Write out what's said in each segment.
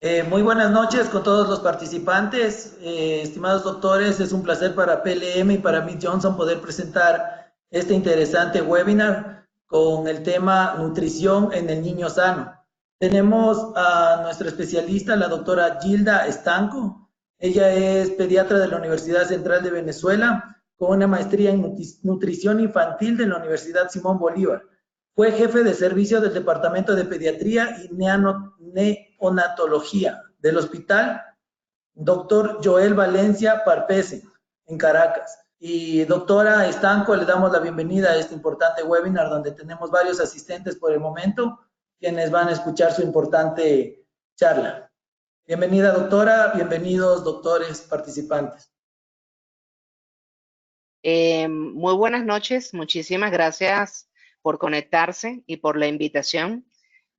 Muy buenas noches con todos los participantes. Estimados doctores, es un placer para PLM y para Meet Johnson poder presentar este interesante webinar con el tema nutrición en el niño sano. Tenemos a nuestra especialista, la doctora Gilda Estanco. Ella es pediatra de la Universidad Central de Venezuela con una maestría en nutrición infantil de la Universidad Simón Bolívar. Fue jefe de servicio del Departamento de Pediatría y Neonatología del Hospital Dr. Joel Valencia Parpese, en Caracas. Y doctora Estanco, le damos la bienvenida a este importante webinar donde tenemos varios asistentes por el momento, quienes van a escuchar su importante charla. Bienvenida, doctora, bienvenidos, doctores, participantes. Muy buenas noches, muchísimas gracias por conectarse y por la invitación.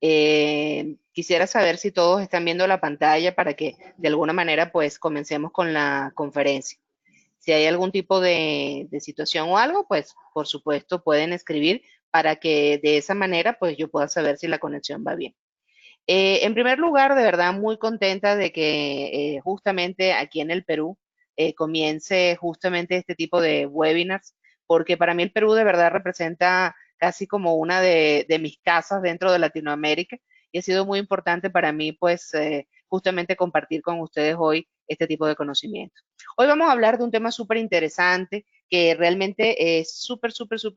Quisiera saber si todos están viendo la pantalla para que de alguna manera pues comencemos con la conferencia. Si hay algún tipo de situación o algo, pues por supuesto pueden escribir para que de esa manera pues yo pueda saber si la conexión va bien. En primer lugar, de verdad muy contenta de que justamente aquí en el Perú comience justamente este tipo de webinars, porque para mí el Perú de verdad representa casi como una de mis casas dentro de Latinoamérica y ha sido muy importante para mí pues justamente compartir con ustedes hoy este tipo de conocimiento. Hoy vamos a hablar de un tema súper interesante que realmente es súper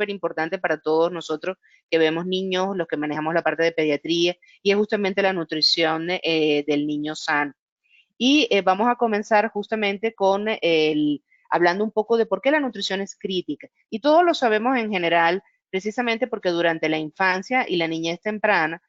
importante para todos nosotros que vemos niños, los que manejamos la parte de pediatría, y es justamente la nutrición del niño sano. Y vamos a comenzar justamente con hablando un poco de por qué la nutrición es crítica. Y todos lo sabemos en general, precisamente porque durante la infancia y la niñez temprana,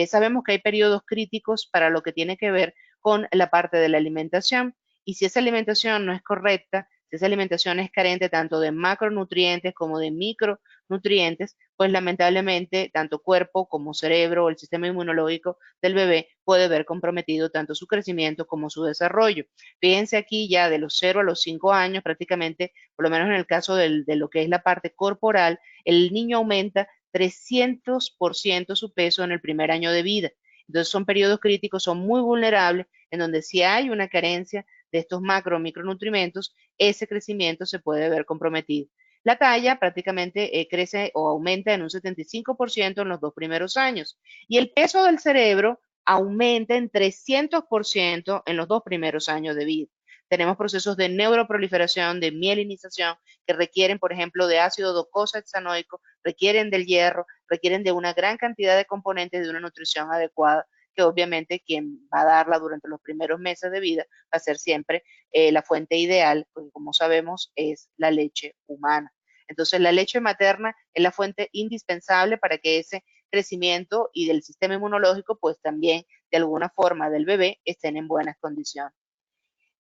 sabemos que hay periodos críticos para lo que tiene que ver con la parte de la alimentación. Y si esa alimentación no es correcta, si esa alimentación es carente tanto de macronutrientes como de micronutrientes, pues lamentablemente tanto cuerpo como cerebro o el sistema inmunológico del bebé puede ver comprometido tanto su crecimiento como su desarrollo. Fíjense aquí ya de los 0 a los 5 años prácticamente, por lo menos en el caso de lo que es la parte corporal, el niño aumenta 300% su peso en el primer año de vida. Entonces son periodos críticos, son muy vulnerables, en donde si hay una carencia de estos macro o micronutrientes, ese crecimiento se puede ver comprometido. La talla prácticamente crece o aumenta en un 75% en los 2 primeros años y el peso del cerebro aumenta en 300% en los 2 primeros años de vida. Tenemos procesos de neuroproliferación, de mielinización, que requieren, por ejemplo, de ácido docosahexanoico, requieren del hierro, requieren de una gran cantidad de componentes de una nutrición adecuada, que obviamente quien va a darla durante los primeros meses de vida va a ser siempre la fuente ideal, porque como sabemos es la leche humana. Entonces la leche materna es la fuente indispensable para que ese crecimiento y del sistema inmunológico, pues también de alguna forma del bebé estén en buenas condiciones.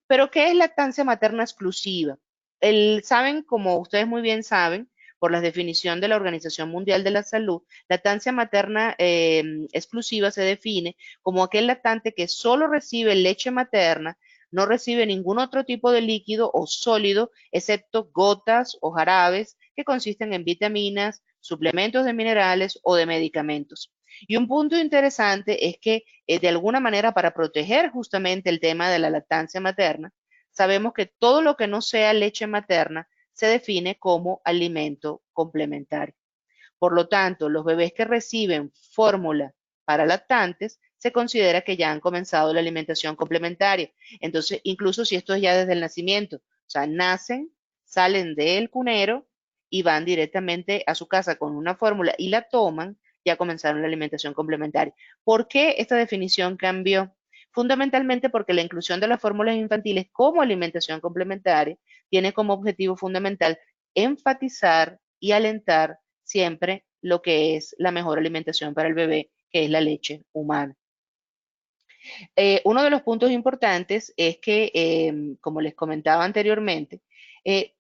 Pero ¿qué es lactancia materna exclusiva? Saben, como ustedes muy bien saben, por la definición de la Organización Mundial de la Salud, lactancia materna exclusiva se define como aquel lactante que solo recibe leche materna, no recibe ningún otro tipo de líquido o sólido, excepto gotas o jarabes que consisten en vitaminas, suplementos de minerales o de medicamentos. Y un punto interesante es que de alguna manera para proteger justamente el tema de la lactancia materna, sabemos que todo lo que no sea leche materna se define como alimento complementario. Por lo tanto, los bebés que reciben fórmula para lactantes se considera que ya han comenzado la alimentación complementaria. Entonces, incluso si esto es ya desde el nacimiento, o sea, nacen, salen del cunero y van directamente a su casa con una fórmula y la toman, ya comenzaron la alimentación complementaria. ¿Por qué esta definición cambió? Fundamentalmente porque la inclusión de las fórmulas infantiles como alimentación complementaria tiene como objetivo fundamental enfatizar y alentar siempre lo que es la mejor alimentación para el bebé, que es la leche humana. Uno de los puntos importantes es que, como les comentaba anteriormente,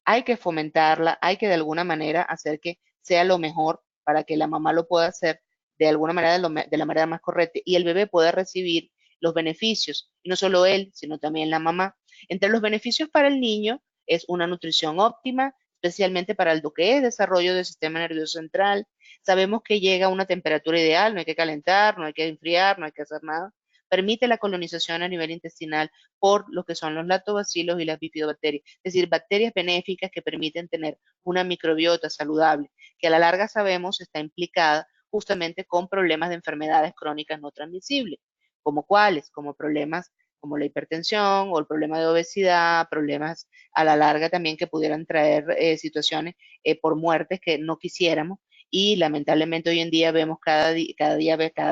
hay que fomentarla, hay que de alguna manera hacer que sea lo mejor para que la mamá lo pueda hacer de alguna manera, de la manera más correcta y el bebé pueda recibir los beneficios, y no solo él, sino también la mamá. Entre los beneficios para el niño es una nutrición óptima, especialmente para el que es desarrollo del sistema nervioso central. Sabemos que llega a una temperatura ideal, no hay que calentar, no hay que enfriar, no hay que hacer nada permite la colonización a nivel intestinal por lo que son los lactobacilos y las bifidobacterias, es decir, bacterias benéficas que permiten tener una microbiota saludable, que a la larga sabemos está implicada justamente con problemas de enfermedades crónicas no transmisibles, como cuáles, como problemas como la hipertensión o el problema de obesidad, problemas a la larga también que pudieran traer situaciones por muertes que no quisiéramos y lamentablemente hoy en día vemos cada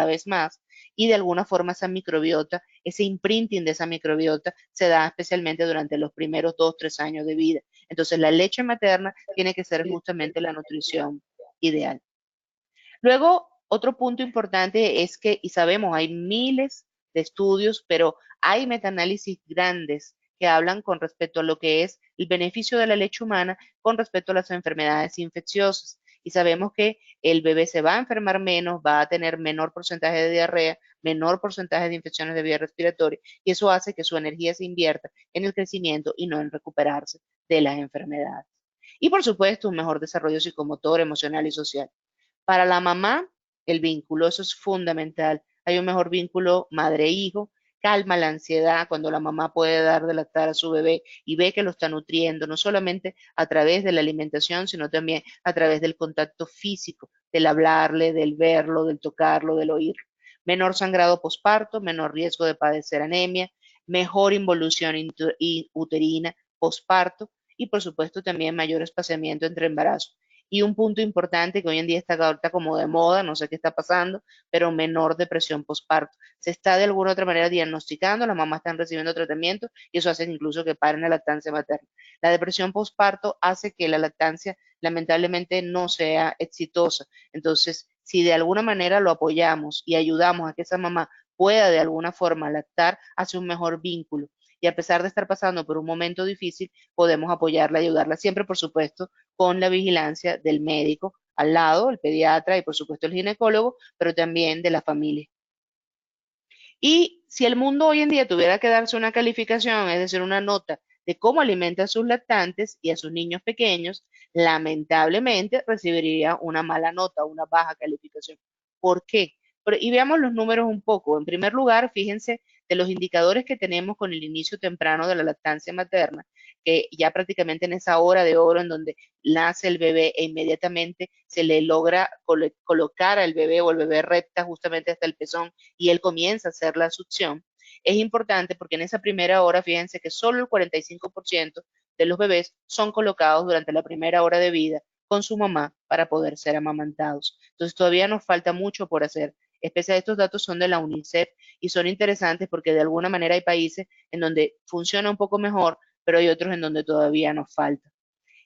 vez más y de alguna forma esa microbiota, ese imprinting de esa microbiota se da especialmente durante los primeros 2, 3 años de vida. Entonces la leche materna tiene que ser justamente la nutrición ideal. Luego, otro punto importante es que, y sabemos, hay miles de estudios, pero hay metaanálisis grandes que hablan con respecto a lo que es el beneficio de la leche humana con respecto a las enfermedades infecciosas. Y sabemos que el bebé se va a enfermar menos, va a tener menor porcentaje de diarrea, menor porcentaje de infecciones de vía respiratoria, y eso hace que su energía se invierta en el crecimiento y no en recuperarse de las enfermedades. Y por supuesto, un mejor desarrollo psicomotor, emocional y social. Para la mamá, el vínculo, eso es fundamental. Hay un mejor vínculo madre-hijo, calma la ansiedad cuando la mamá puede dar de lactar a su bebé y ve que lo está nutriendo, no solamente a través de la alimentación, sino también a través del contacto físico, del hablarle, del verlo, del tocarlo, del oírlo. Menor sangrado posparto, menor riesgo de padecer anemia, mejor involución uterina posparto y por supuesto también mayor espaciamiento entre embarazos. Y un punto importante que hoy en día está ahorita como de moda, no sé qué está pasando, pero menor depresión postparto. Se está de alguna u otra manera diagnosticando, las mamás están recibiendo tratamiento y eso hace incluso que paren la lactancia materna. La depresión postparto hace que la lactancia lamentablemente no sea exitosa. Entonces, si de alguna manera lo apoyamos y ayudamos a que esa mamá pueda de alguna forma lactar, hace un mejor vínculo. Y a pesar de estar pasando por un momento difícil, podemos apoyarla, ayudarla siempre, por supuesto, con la vigilancia del médico al lado, el pediatra y por supuesto el ginecólogo, pero también de la familia. Y si el mundo hoy en día tuviera que darse una calificación, es decir, una nota de cómo alimenta a sus lactantes y a sus niños pequeños, lamentablemente recibiría una mala nota, una baja calificación. ¿Por qué? Y veamos los números un poco. En primer lugar, fíjense de los indicadores que tenemos con el inicio temprano de la lactancia materna, que ya prácticamente en esa hora de oro en donde nace el bebé e inmediatamente se le logra colocar al bebé o el bebé recta justamente hasta el pezón y él comienza a hacer la succión, es importante porque en esa primera hora, fíjense que solo el 45% de los bebés son colocados durante la primera hora de vida con su mamá para poder ser amamantados. Entonces todavía nos falta mucho por hacer. Especialmente estos datos son de la UNICEF y son interesantes porque de alguna manera hay países en donde funciona un poco mejor, pero hay otros en donde todavía nos falta.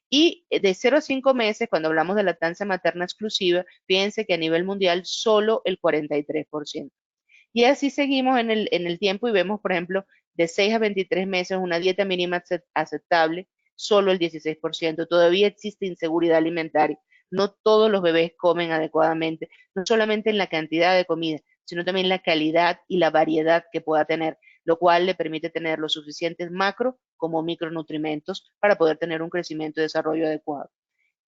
Y de 0 a 5 meses, cuando hablamos de lactancia materna exclusiva, fíjense que a nivel mundial solo el 43%. Y así seguimos en el tiempo y vemos, por ejemplo, de 6 a 23 meses una dieta mínima aceptable, solo el 16%. Todavía existe inseguridad alimentaria. No todos los bebés comen adecuadamente, no solamente en la cantidad de comida, sino también la calidad y la variedad que pueda tener, lo cual le permite tener los suficientes macro como micronutrimentos para poder tener un crecimiento y desarrollo adecuado.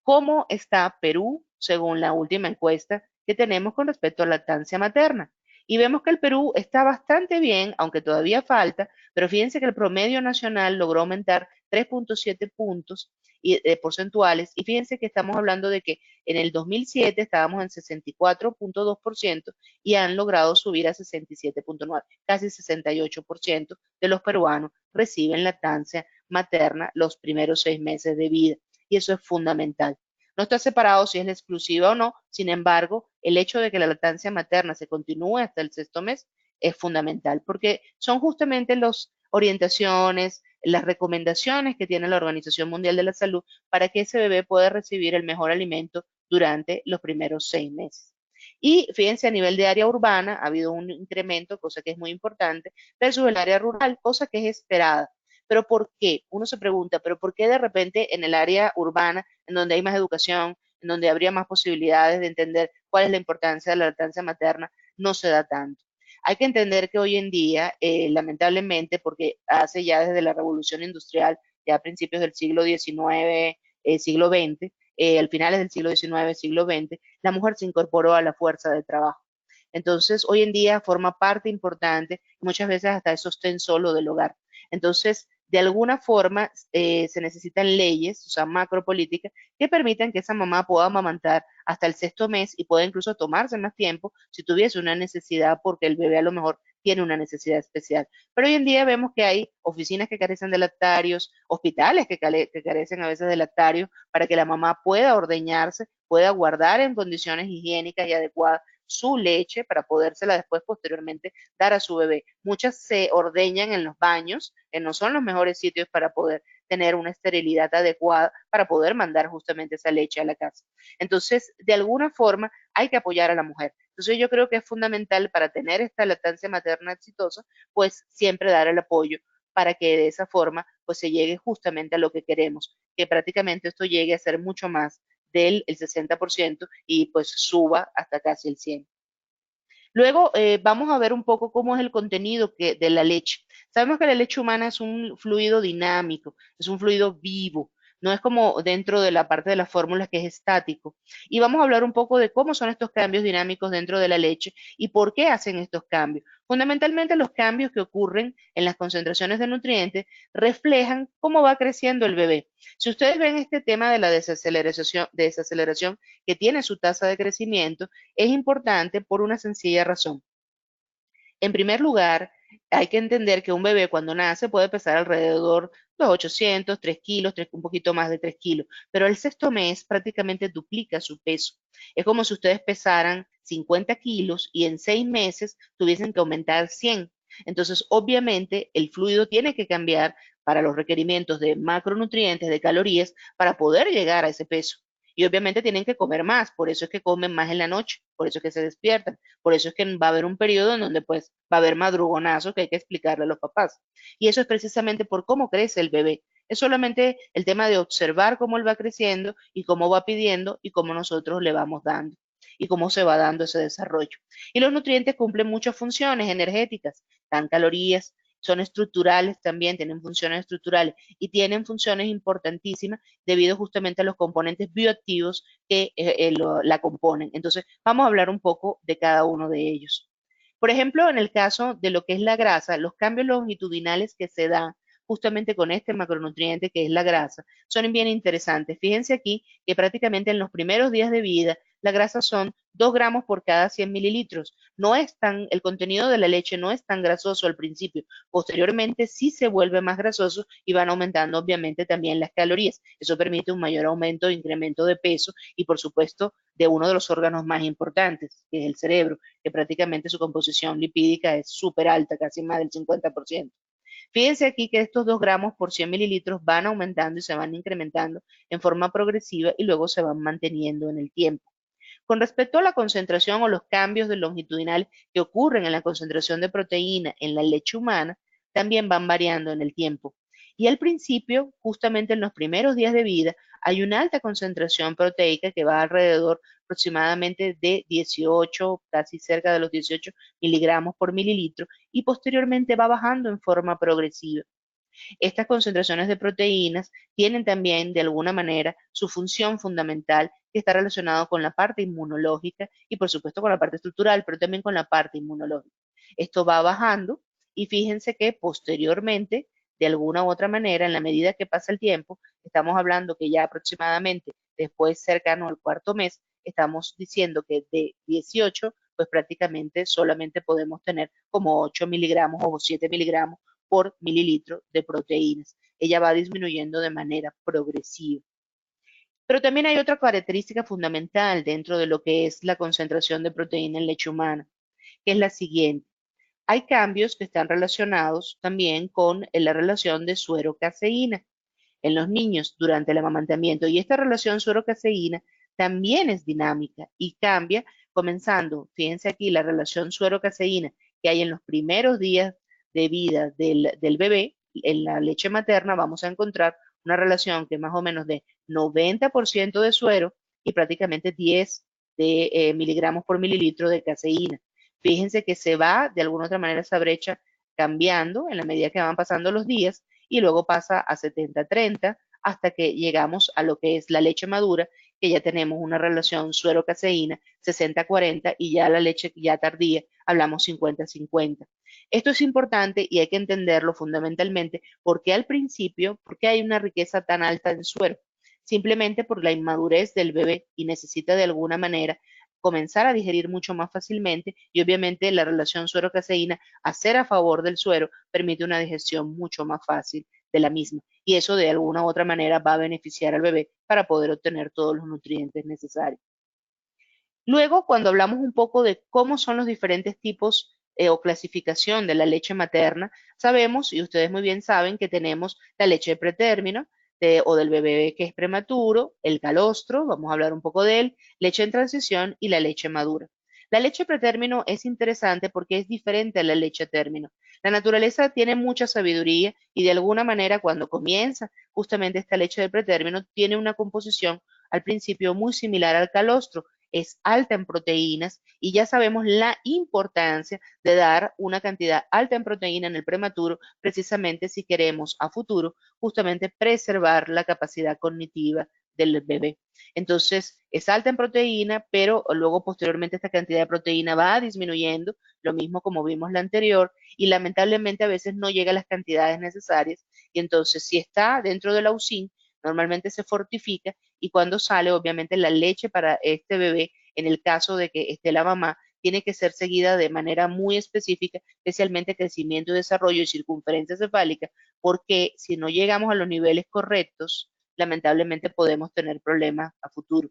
¿Cómo está Perú según la última encuesta que tenemos con respecto a lactancia materna? Y vemos que el Perú está bastante bien, aunque todavía falta, pero fíjense que el promedio nacional logró aumentar 3,7 puntos porcentuales y fíjense que estamos hablando de que en el 2007 estábamos en 64,2% y han logrado subir a 67,9, casi 68% de los peruanos reciben lactancia materna los primeros 6 meses de vida y eso es fundamental. No está separado si es la exclusiva o no, sin embargo, el hecho de que la lactancia materna se continúe hasta el 6.º mes es fundamental, porque son justamente las orientaciones, las recomendaciones que tiene la Organización Mundial de la Salud para que ese bebé pueda recibir el mejor alimento durante los primeros 6 meses. Y fíjense, a nivel de área urbana ha habido un incremento, cosa que es muy importante, versus el área rural, cosa que es esperada. ¿Pero por qué? Uno se pregunta, ¿pero por qué de repente en el área urbana, en donde hay más educación, en donde habría más posibilidades de entender cuál es la importancia de la lactancia materna, no se da tanto? Hay que entender que hoy en día, lamentablemente, porque hace ya desde la revolución industrial, ya a principios del siglo XIX, siglo XX, al finales del siglo XIX, siglo XX, la mujer se incorporó a la fuerza de trabajo. Entonces, hoy en día forma parte importante, muchas veces hasta es sostén solo del hogar. Entonces, de alguna forma se necesitan leyes, o sea, macropolíticas, que permitan que esa mamá pueda amamantar hasta el sexto mes y pueda incluso tomarse más tiempo si tuviese una necesidad porque el bebé a lo mejor tiene una necesidad especial. Pero hoy en día vemos que hay oficinas que carecen de lactarios, hospitales que carecen a veces de lactarios para que la mamá pueda ordeñarse, pueda guardar en condiciones higiénicas y adecuadas su leche para podérsela después posteriormente dar a su bebé. Muchas se ordeñan en los baños, que no son los mejores sitios para poder tener una esterilidad adecuada para poder mandar justamente esa leche a la casa. Entonces, de alguna forma, hay que apoyar a la mujer. Entonces, yo creo que es fundamental para tener esta lactancia materna exitosa, pues siempre dar el apoyo para que de esa forma, pues se llegue justamente a lo que queremos, que prácticamente esto llegue a ser mucho más del el 60% y pues suba hasta casi el 100%. Luego vamos a ver un poco cómo es el contenido de la leche. Sabemos que la leche humana es un fluido dinámico, es un fluido vivo, no es como dentro de la parte de las fórmulas que es estático. Y vamos a hablar un poco de cómo son estos cambios dinámicos dentro de la leche y por qué hacen estos cambios. Fundamentalmente los cambios que ocurren en las concentraciones de nutrientes reflejan cómo va creciendo el bebé. Si ustedes ven este tema de la desaceleración que tiene su tasa de crecimiento, es importante por una sencilla razón. En primer lugar, hay que entender que un bebé cuando nace puede pesar alrededor de 800, 3 kilos, un poquito más de 3 kilos, pero el sexto mes prácticamente duplica su peso. Es como si ustedes pesaran 50 kilos y en 6 meses tuviesen que aumentar 100. Entonces, obviamente, el fluido tiene que cambiar para los requerimientos de macronutrientes, de calorías, para poder llegar a ese peso. Y obviamente tienen que comer más, por eso es que comen más en la noche, por eso es que se despiertan, por eso es que va a haber un periodo en donde pues va a haber madrugonazos que hay que explicarle a los papás. Y eso es precisamente por cómo crece el bebé. Es solamente el tema de observar cómo él va creciendo y cómo va pidiendo y cómo nosotros le vamos dando y cómo se va dando ese desarrollo. Y los nutrientes cumplen muchas funciones energéticas, dan calorías, son estructurales también, tienen funciones estructurales y tienen funciones importantísimas debido justamente a los componentes bioactivos que la componen. Entonces, vamos a hablar un poco de cada uno de ellos. Por ejemplo, en el caso de lo que es la grasa, los cambios longitudinales que se dan justamente con este macronutriente que es la grasa, son bien interesantes. Fíjense aquí que prácticamente en los primeros días de vida, la grasa son 2 gramos por cada 100 mililitros. No es tan, el contenido de la leche no es tan grasoso al principio. Posteriormente sí se vuelve más grasoso y van aumentando obviamente también las calorías. Eso permite un mayor aumento e incremento de peso y por supuesto de uno de los órganos más importantes, que es el cerebro, que prácticamente su composición lipídica es súper alta, casi más del 50%. Fíjense aquí que estos 2 gramos por 100 mililitros van aumentando y se van incrementando en forma progresiva y luego se van manteniendo en el tiempo. Con respecto a la concentración o los cambios de longitudinal que ocurren en la concentración de proteína en la leche humana, también van variando en el tiempo. Y al principio, justamente en los primeros días de vida, hay una alta concentración proteica que va alrededor aproximadamente de 18, casi cerca de los 18 miligramos por mililitro, y posteriormente va bajando en forma progresiva. Estas concentraciones de proteínas tienen también, de alguna manera, su función fundamental que está relacionado con la parte inmunológica y, por supuesto, con la parte estructural, pero también con la parte inmunológica. Esto va bajando y fíjense que posteriormente, de alguna u otra manera, en la medida que pasa el tiempo, estamos hablando que ya aproximadamente después cercano al cuarto mes, estamos diciendo que de 18, pues prácticamente solamente podemos tener como 8 miligramos o 7 miligramos por mililitro de proteínas. Ella va disminuyendo de manera progresiva. Pero también hay otra característica fundamental dentro de lo que es la concentración de proteína en leche humana, que es la siguiente. Hay cambios que están relacionados también con la relación de suero-caseína en los niños durante el amamantamiento. Y esta relación suero-caseína también es dinámica y cambia comenzando, fíjense aquí, la relación suero-caseína que hay en los primeros días de vida del bebé, en la leche materna vamos a encontrar una relación que es más o menos de 90% de suero y prácticamente 10 de miligramos por mililitro de caseína. Fíjense que se va de alguna otra manera esa brecha cambiando en la medida que van pasando los días y luego pasa a 70-30 hasta que llegamos a lo que es la leche madura, que ya tenemos una relación suero-caseína 60-40 y ya la leche ya tardía hablamos 50-50. Esto es importante y hay que entenderlo fundamentalmente porque al principio, porque hay una riqueza tan alta en suero, simplemente por la inmadurez del bebé y necesita de alguna manera comenzar a digerir mucho más fácilmente y obviamente la relación suero-caseína, hacer a favor del suero, permite una digestión mucho más fácil de la misma y eso de alguna u otra manera va a beneficiar al bebé para poder obtener todos los nutrientes necesarios. Luego, cuando hablamos un poco de cómo son los diferentes tipos o clasificación de la leche materna, sabemos, y ustedes muy bien saben, que tenemos la leche de pretérmino o del bebé que es prematuro, el calostro, vamos a hablar un poco de él, leche en transición y la leche madura. La leche pretérmino es interesante porque es diferente a la leche término. La naturaleza tiene mucha sabiduría y de alguna manera cuando comienza justamente esta leche de pretérmino tiene una composición al principio muy similar al calostro, es alta en proteínas y ya sabemos la importancia de dar una cantidad alta en proteína en el prematuro, precisamente si queremos a futuro justamente preservar la capacidad cognitiva del bebé. Entonces, es alta en proteína, pero luego posteriormente esta cantidad de proteína va disminuyendo, lo mismo como vimos la anterior, y lamentablemente a veces no llega a las cantidades necesarias, y entonces si está dentro de la USIN, normalmente se fortifica y cuando sale, obviamente la leche para este bebé, en el caso de que esté la mamá, tiene que ser seguida de manera muy específica, especialmente crecimiento y desarrollo y circunferencia cefálica, porque si no llegamos a los niveles correctos, lamentablemente podemos tener problemas a futuro.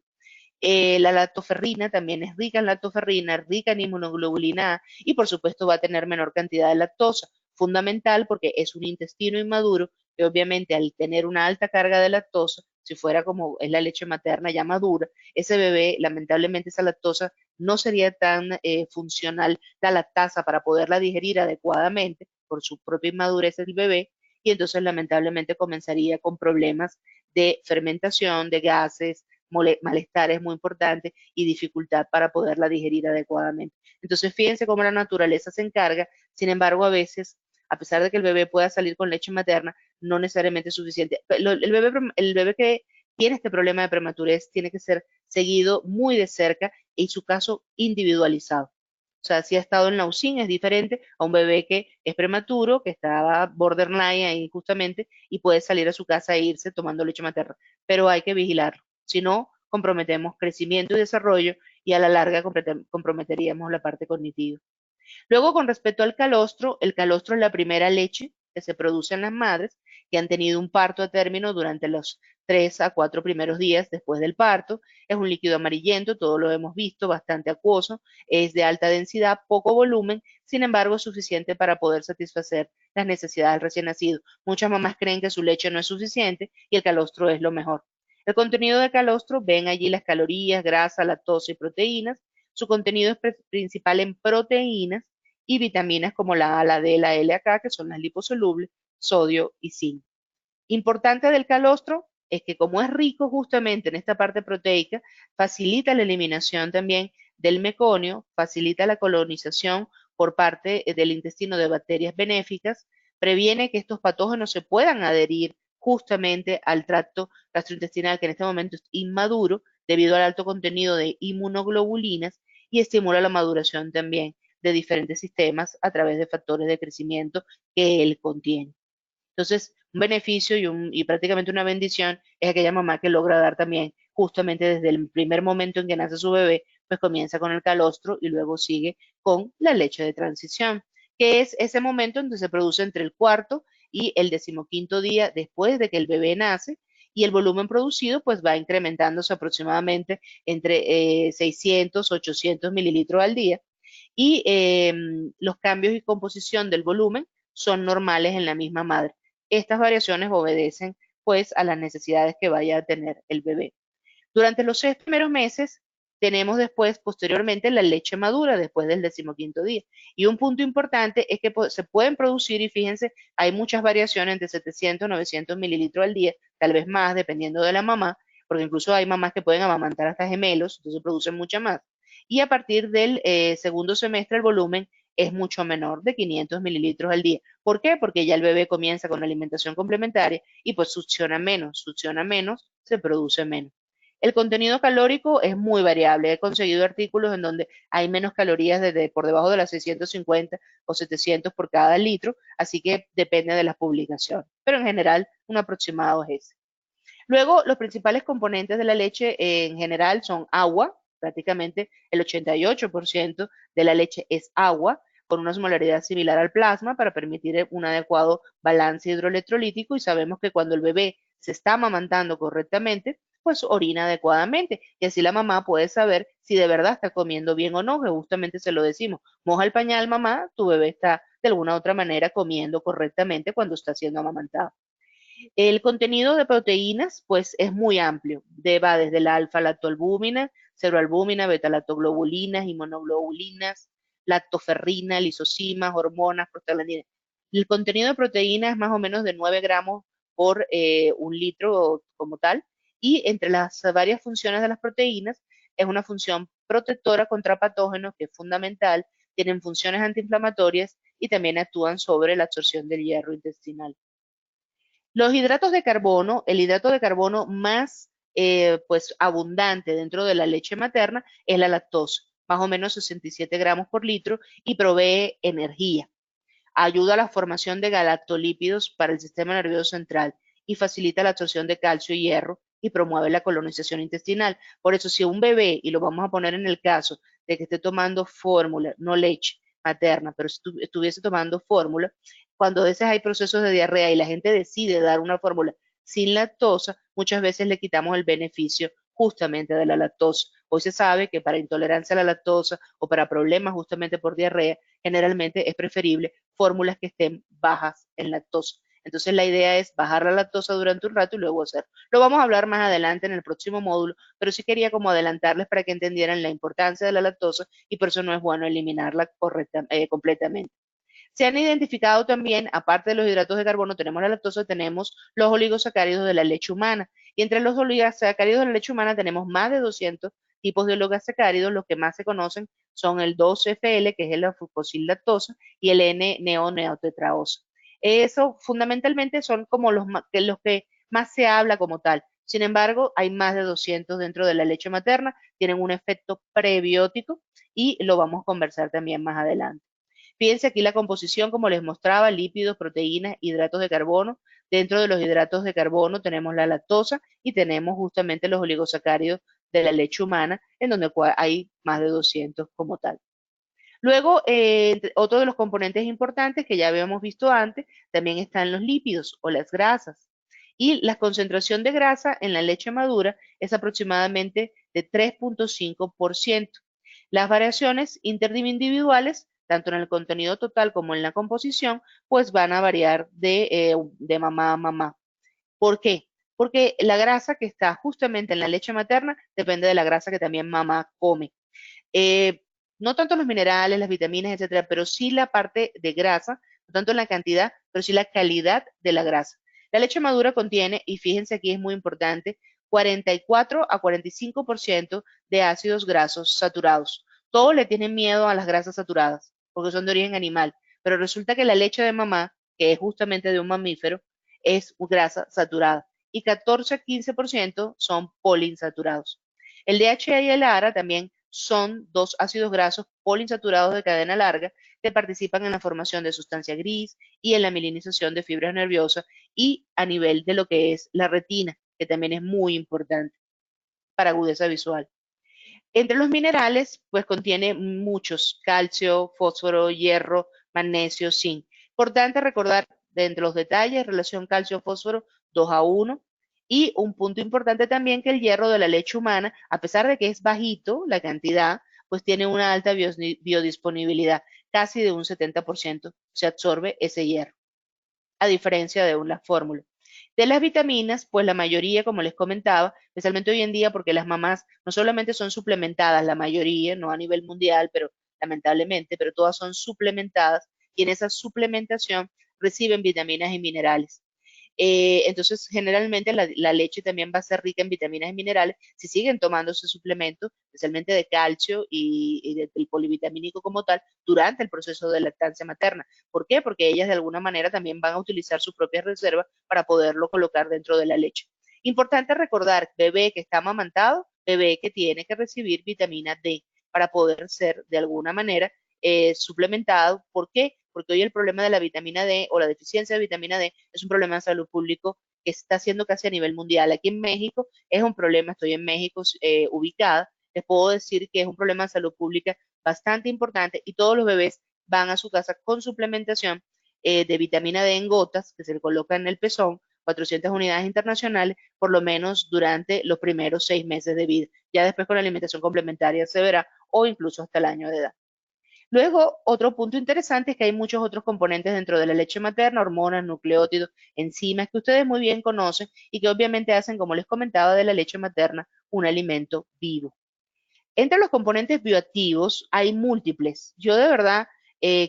La lactoferrina también es rica en lactoferrina, rica en inmunoglobulina A y por supuesto va a tener menor cantidad de lactosa, fundamental porque es un intestino inmaduro que obviamente al tener una alta carga de lactosa, si fuera como es la leche materna ya madura, ese bebé lamentablemente esa lactosa no sería tan funcional la lactasa para poderla digerir adecuadamente por su propia inmadurez del bebé y entonces lamentablemente comenzaría con problemas de fermentación, de gases, malestar es muy importante y dificultad para poderla digerir adecuadamente. Entonces, fíjense cómo la naturaleza se encarga, sin embargo, a veces, a pesar de que el bebé pueda salir con leche materna, no necesariamente es suficiente. El bebé que tiene este problema de prematurez tiene que ser seguido muy de cerca y su caso individualizado. O sea, si ha estado en la UCIN es diferente a un bebé que es prematuro, que estaba borderline ahí justamente y puede salir a su casa e irse tomando leche materna, pero hay que vigilarlo. Si no, comprometemos crecimiento y desarrollo y a la larga comprometeríamos la parte cognitiva. Luego, con respecto al calostro, el calostro es la primera leche que se produce en las madres que han tenido un parto a término durante los 3 a 4 primeros días después del parto. Es un líquido amarillento, todo lo hemos visto, bastante acuoso, es de alta densidad, poco volumen, sin embargo, es suficiente para poder satisfacer las necesidades del recién nacido. Muchas mamás creen que su leche no es suficiente y el calostro es lo mejor. El contenido de calostro, ven allí las calorías, grasa, lactosa y proteínas. Su contenido es principal en proteínas y vitaminas como la A, la D, la L acá, que son las liposolubles, sodio y zinc. Importante del calostro es que como es rico justamente en esta parte proteica, facilita la eliminación también del meconio, facilita la colonización por parte del intestino de bacterias benéficas, previene que estos patógenos se puedan adherir justamente al tracto gastrointestinal que en este momento es inmaduro debido al alto contenido de inmunoglobulinas y estimula la maduración también de diferentes sistemas a través de factores de crecimiento que él contiene. Entonces, un beneficio y prácticamente una bendición es aquella mamá que logra dar también, justamente desde el primer momento en que nace su bebé, pues comienza con el calostro y luego sigue con la leche de transición, que es ese momento en que se produce entre el cuarto y el 15º día después de que el bebé nace y el volumen producido pues va incrementándose aproximadamente entre 600, 800 mililitros al día y los cambios y composición del volumen son normales en la misma madre. Estas variaciones obedecen pues a las necesidades que vaya a tener el bebé. Durante los 6 primeros meses tenemos después, posteriormente, la leche madura después del 15º día. Y un punto importante es que se pueden producir, y fíjense, hay muchas variaciones entre 700 y 900 mililitros al día, tal vez más, dependiendo de la mamá, porque incluso hay mamás que pueden amamantar hasta gemelos, entonces producen mucha más. Y a partir del segundo semestre el volumen es mucho menor, de 500 mililitros al día. ¿Por qué? Porque ya el bebé comienza con alimentación complementaria y pues succiona menos, se produce menos. El contenido calórico es muy variable. He conseguido artículos en donde hay menos calorías desde por debajo de las 650 o 700 por cada litro, así que depende de la publicación. Pero en general, un aproximado es ese. Luego, los principales componentes de la leche en general son agua, prácticamente el 88% de la leche es agua, con una osmolaridad similar al plasma para permitir un adecuado balance hidroelectrolítico y sabemos que cuando el bebé se está amamantando correctamente, pues orina adecuadamente y así la mamá puede saber si de verdad está comiendo bien o no, que justamente se lo decimos, moja el pañal mamá, tu bebé está de alguna u otra manera comiendo correctamente cuando está siendo amamantado. El contenido de proteínas, pues, es muy amplio. Va desde la alfa-lactoalbúmina, ceroalbúmina, beta-lactoglobulinas, inmunoglobulinas, lactoferrina, lisosimas, hormonas, prostaglandinas. El contenido de proteína es más o menos de 9 gramos por un litro como tal. Y entre las varias funciones de las proteínas, es una función protectora contra patógenos, que es fundamental, tienen funciones antiinflamatorias y también actúan sobre la absorción del hierro intestinal. Los hidratos de carbono, el hidrato de carbono más pues abundante dentro de la leche materna es la lactosa, más o menos 67 gramos por litro y provee energía. Ayuda a la formación de galactolípidos para el sistema nervioso central y facilita la absorción de calcio y hierro y promueve la colonización intestinal. Por eso, si un bebé, y lo vamos a poner en el caso de que esté tomando fórmula, no leche materna, pero si estuviese tomando fórmula, cuando a veces hay procesos de diarrea y la gente decide dar una fórmula sin lactosa, muchas veces le quitamos el beneficio justamente de la lactosa. Hoy se sabe que para intolerancia a la lactosa o para problemas justamente por diarrea, generalmente es preferible fórmulas que estén bajas en lactosa. Entonces la idea es bajar la lactosa durante un rato y luego hacerlo. Lo vamos a hablar más adelante en el próximo módulo, pero sí quería como adelantarles para que entendieran la importancia de la lactosa y por eso no es bueno eliminarla completamente. Se han identificado también, aparte de los hidratos de carbono, tenemos la lactosa, tenemos los oligosacáridos de la leche humana. Y entre los oligosacáridos de la leche humana tenemos más de 200 tipos de oligosacáridos. Los que más se conocen son el 2-FL, que es la fructosilactosa, y el N-neoneotetraosa. Eso fundamentalmente son como los que más se habla como tal. Sin embargo, hay más de 200 dentro de la leche materna, tienen un efecto prebiótico y lo vamos a conversar también más adelante. Fíjense aquí la composición, como les mostraba, lípidos, proteínas, hidratos de carbono. Dentro de los hidratos de carbono tenemos la lactosa y tenemos justamente los oligosacáridos de la leche humana, en donde hay más de 200 como tal. Luego, otro de los componentes importantes que ya habíamos visto antes, también están los lípidos o las grasas. Y la concentración de grasa en la leche madura es aproximadamente de 3.5%. Las variaciones interindividuales, tanto en el contenido total como en la composición, pues van a variar de mamá a mamá. ¿Por qué? Porque la grasa que está justamente en la leche materna depende de la grasa que también mamá come. Eh, no tanto los minerales, las vitaminas, etcétera, pero sí la parte de grasa, no tanto la cantidad, pero sí la calidad de la grasa. La leche madura contiene, y fíjense aquí es muy importante, 44 a 45% de ácidos grasos saturados. Todos le tienen miedo a las grasas saturadas, porque son de origen animal, pero resulta que la leche de mamá, que es justamente de un mamífero, es grasa saturada, y 14 a 15% son poliinsaturados. El DHA y el ARA también son dos ácidos grasos poliinsaturados de cadena larga que participan en la formación de sustancia gris y en la mielinización de fibras nerviosas y a nivel de lo que es la retina, que también es muy importante para agudeza visual. Entre los minerales, pues contiene muchos: calcio, fósforo, hierro, magnesio, zinc. Importante recordar de entre los detalles, relación calcio-fósforo 2:1. Y un punto importante también, que el hierro de la leche humana, a pesar de que es bajito la cantidad, pues tiene una alta biodisponibilidad, casi de un 70% se absorbe ese hierro, a diferencia de una fórmula. De las vitaminas, pues la mayoría, como les comentaba, especialmente hoy en día, porque las mamás no solamente son suplementadas, la mayoría, no a nivel mundial, pero lamentablemente, pero todas son suplementadas y en esa suplementación reciben vitaminas y minerales. Entonces, generalmente la leche también va a ser rica en vitaminas y minerales si siguen tomando ese suplemento, especialmente de calcio y del polivitamínico como tal, durante el proceso de lactancia materna. ¿Por qué? Porque ellas de alguna manera también van a utilizar sus propias reservas para poderlo colocar dentro de la leche. Importante recordar, bebé que está amamantado, bebé que tiene que recibir vitamina D para poder ser de alguna manera suplementado. ¿Por qué? Porque hoy el problema de la vitamina D o la deficiencia de vitamina D es un problema de salud público que está haciendo casi a nivel mundial. Aquí en México es un problema, estoy en México ubicada, les puedo decir que es un problema de salud pública bastante importante y todos los bebés van a su casa con suplementación de vitamina D en gotas que se le coloca en el pezón, 400 unidades internacionales, por lo menos durante los primeros 6 meses de vida. Ya después con la alimentación complementaria se verá o incluso hasta el año de edad. Luego, otro punto interesante es que hay muchos otros componentes dentro de la leche materna, hormonas, nucleótidos, enzimas que ustedes muy bien conocen y que obviamente hacen, como les comentaba, de la leche materna un alimento vivo. Entre los componentes bioactivos hay múltiples. Yo de verdad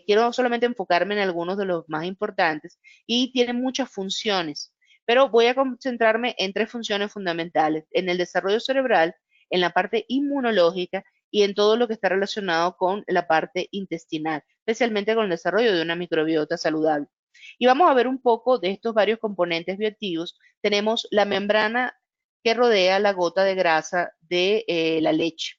quiero solamente enfocarme en algunos de los más importantes y tienen muchas funciones, pero voy a concentrarme en 3 funciones fundamentales, en el desarrollo cerebral, en la parte inmunológica y en todo lo que está relacionado con la parte intestinal, especialmente con el desarrollo de una microbiota saludable. Y vamos a ver un poco de estos varios componentes bioactivos. Tenemos la membrana que rodea la gota de grasa de la leche.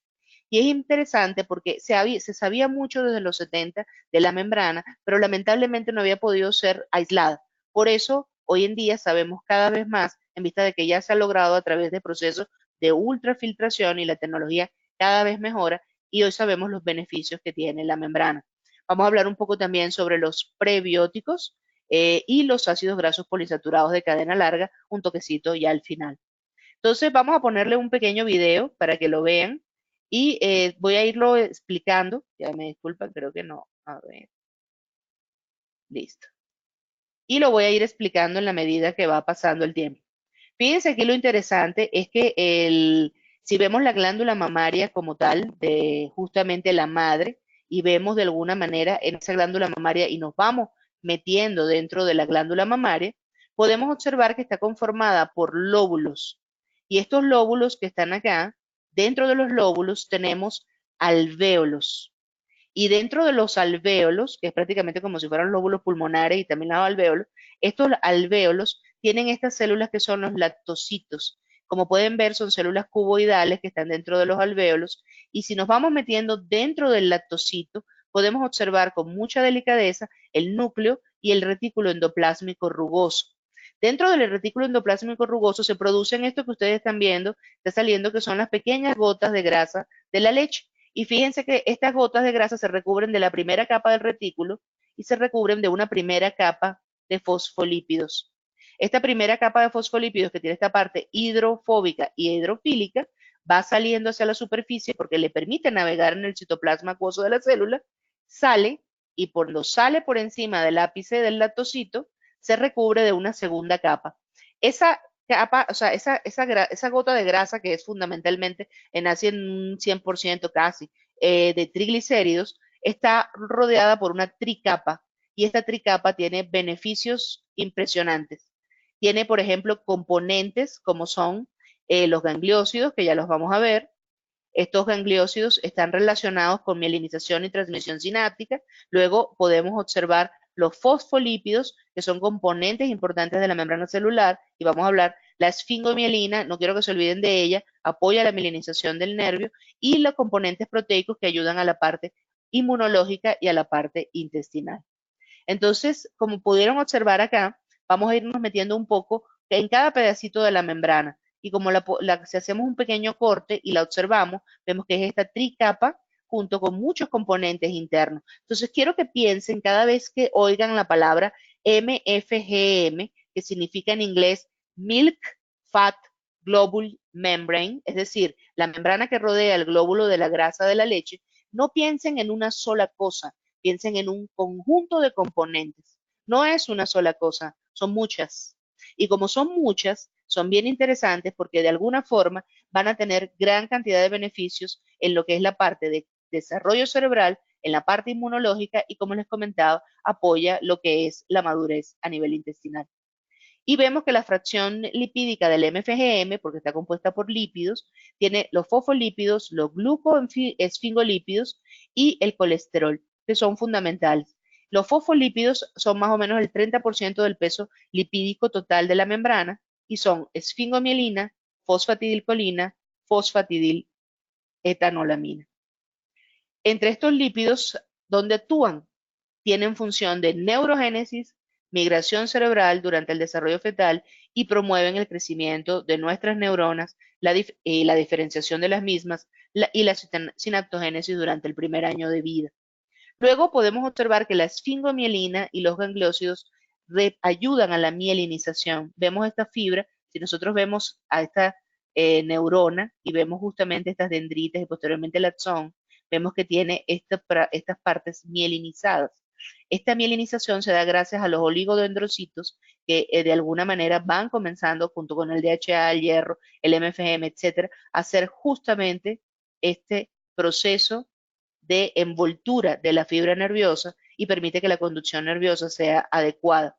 Y es interesante porque se sabía mucho desde los 70 de la membrana, pero lamentablemente no había podido ser aislada. Por eso, hoy en día sabemos cada vez más, en vista de que ya se ha logrado a través de procesos de ultrafiltración y la tecnología cada vez mejora, y hoy sabemos los beneficios que tiene la membrana. Vamos a hablar un poco también sobre los prebióticos y los ácidos grasos polisaturados de cadena larga, un toquecito ya al final. Entonces vamos a ponerle un pequeño video para que lo vean y voy a irlo explicando. Ya me disculpan, creo que no. A ver, listo. Y lo voy a ir explicando en la medida que va pasando el tiempo. Fíjense aquí lo interesante es que si vemos la glándula mamaria como tal, de justamente la madre, y vemos de alguna manera en esa glándula mamaria y nos vamos metiendo dentro de la glándula mamaria, podemos observar que está conformada por lóbulos. Y estos lóbulos que están acá, dentro de los lóbulos tenemos alvéolos. Y dentro de los alvéolos, que es prácticamente como si fueran lóbulos pulmonares y también los alvéolos, estos alvéolos tienen estas células que son los lactocitos. Como pueden ver, son células cuboidales que están dentro de los alvéolos. Y si nos vamos metiendo dentro del lactocito, podemos observar con mucha delicadeza el núcleo y el retículo endoplásmico rugoso. Dentro del retículo endoplásmico rugoso se producen esto que ustedes están viendo, está saliendo que son las pequeñas gotas de grasa de la leche. Y fíjense que estas gotas de grasa se recubren de la primera capa del retículo y se recubren de una primera capa de fosfolípidos. Esta primera capa de fosfolípidos que tiene esta parte hidrofóbica y hidrofílica va saliendo hacia la superficie porque le permite navegar en el citoplasma acuoso de la célula, sale y cuando sale por encima del ápice del lactocito, se recubre de una segunda capa. Esa capa, o sea, esa gota de grasa que es fundamentalmente nace en un 100% casi de triglicéridos, está rodeada por una tricapa y esta tricapa tiene beneficios impresionantes. Tiene, por ejemplo, componentes como son los gangliósidos, que ya los vamos a ver. Estos gangliósidos están relacionados con mielinización y transmisión sináptica. Luego podemos observar los fosfolípidos, que son componentes importantes de la membrana celular, y vamos a hablar la esfingomielina, no quiero que se olviden de ella, apoya la mielinización del nervio, y los componentes proteicos que ayudan a la parte inmunológica y a la parte intestinal. Entonces, como pudieron observar acá, vamos a irnos metiendo un poco en cada pedacito de la membrana. Y como si hacemos un pequeño corte y la observamos, vemos que es esta tricapa junto con muchos componentes internos. Entonces, quiero que piensen cada vez que oigan la palabra MFGM, que significa en inglés Milk Fat Globule Membrane, es decir, la membrana que rodea el glóbulo de la grasa de la leche, no piensen en una sola cosa, piensen en un conjunto de componentes. No es una sola cosa, son muchas. Y como son muchas, son bien interesantes porque de alguna forma van a tener gran cantidad de beneficios en lo que es la parte de desarrollo cerebral, en la parte inmunológica y como les comentaba, apoya lo que es la madurez a nivel intestinal. Y vemos que la fracción lipídica del MFGM, porque está compuesta por lípidos, tiene los fosfolípidos, los glucoesfingolípidos y el colesterol, que son fundamentales. Los fosfolípidos son más o menos el 30% del peso lipídico total de la membrana y son esfingomielina, fosfatidilcolina, fosfatidiletanolamina. Entre estos lípidos, ¿dónde actúan? Tienen función de neurogénesis, migración cerebral durante el desarrollo fetal y promueven el crecimiento de nuestras neuronas, la diferenciación de las mismas y la sinaptogénesis durante el primer año de vida. Luego podemos observar que la esfingomielina y los gangliósidos ayudan a la mielinización. Vemos esta fibra, si nosotros vemos a esta neurona y vemos justamente estas dendritas y posteriormente el axón, vemos que tiene estas partes mielinizadas. Esta mielinización se da gracias a los oligodendrocitos que de alguna manera van comenzando junto con el DHA, el hierro, el MFM, etcétera, a hacer justamente este proceso de envoltura de la fibra nerviosa y permite que la conducción nerviosa sea adecuada.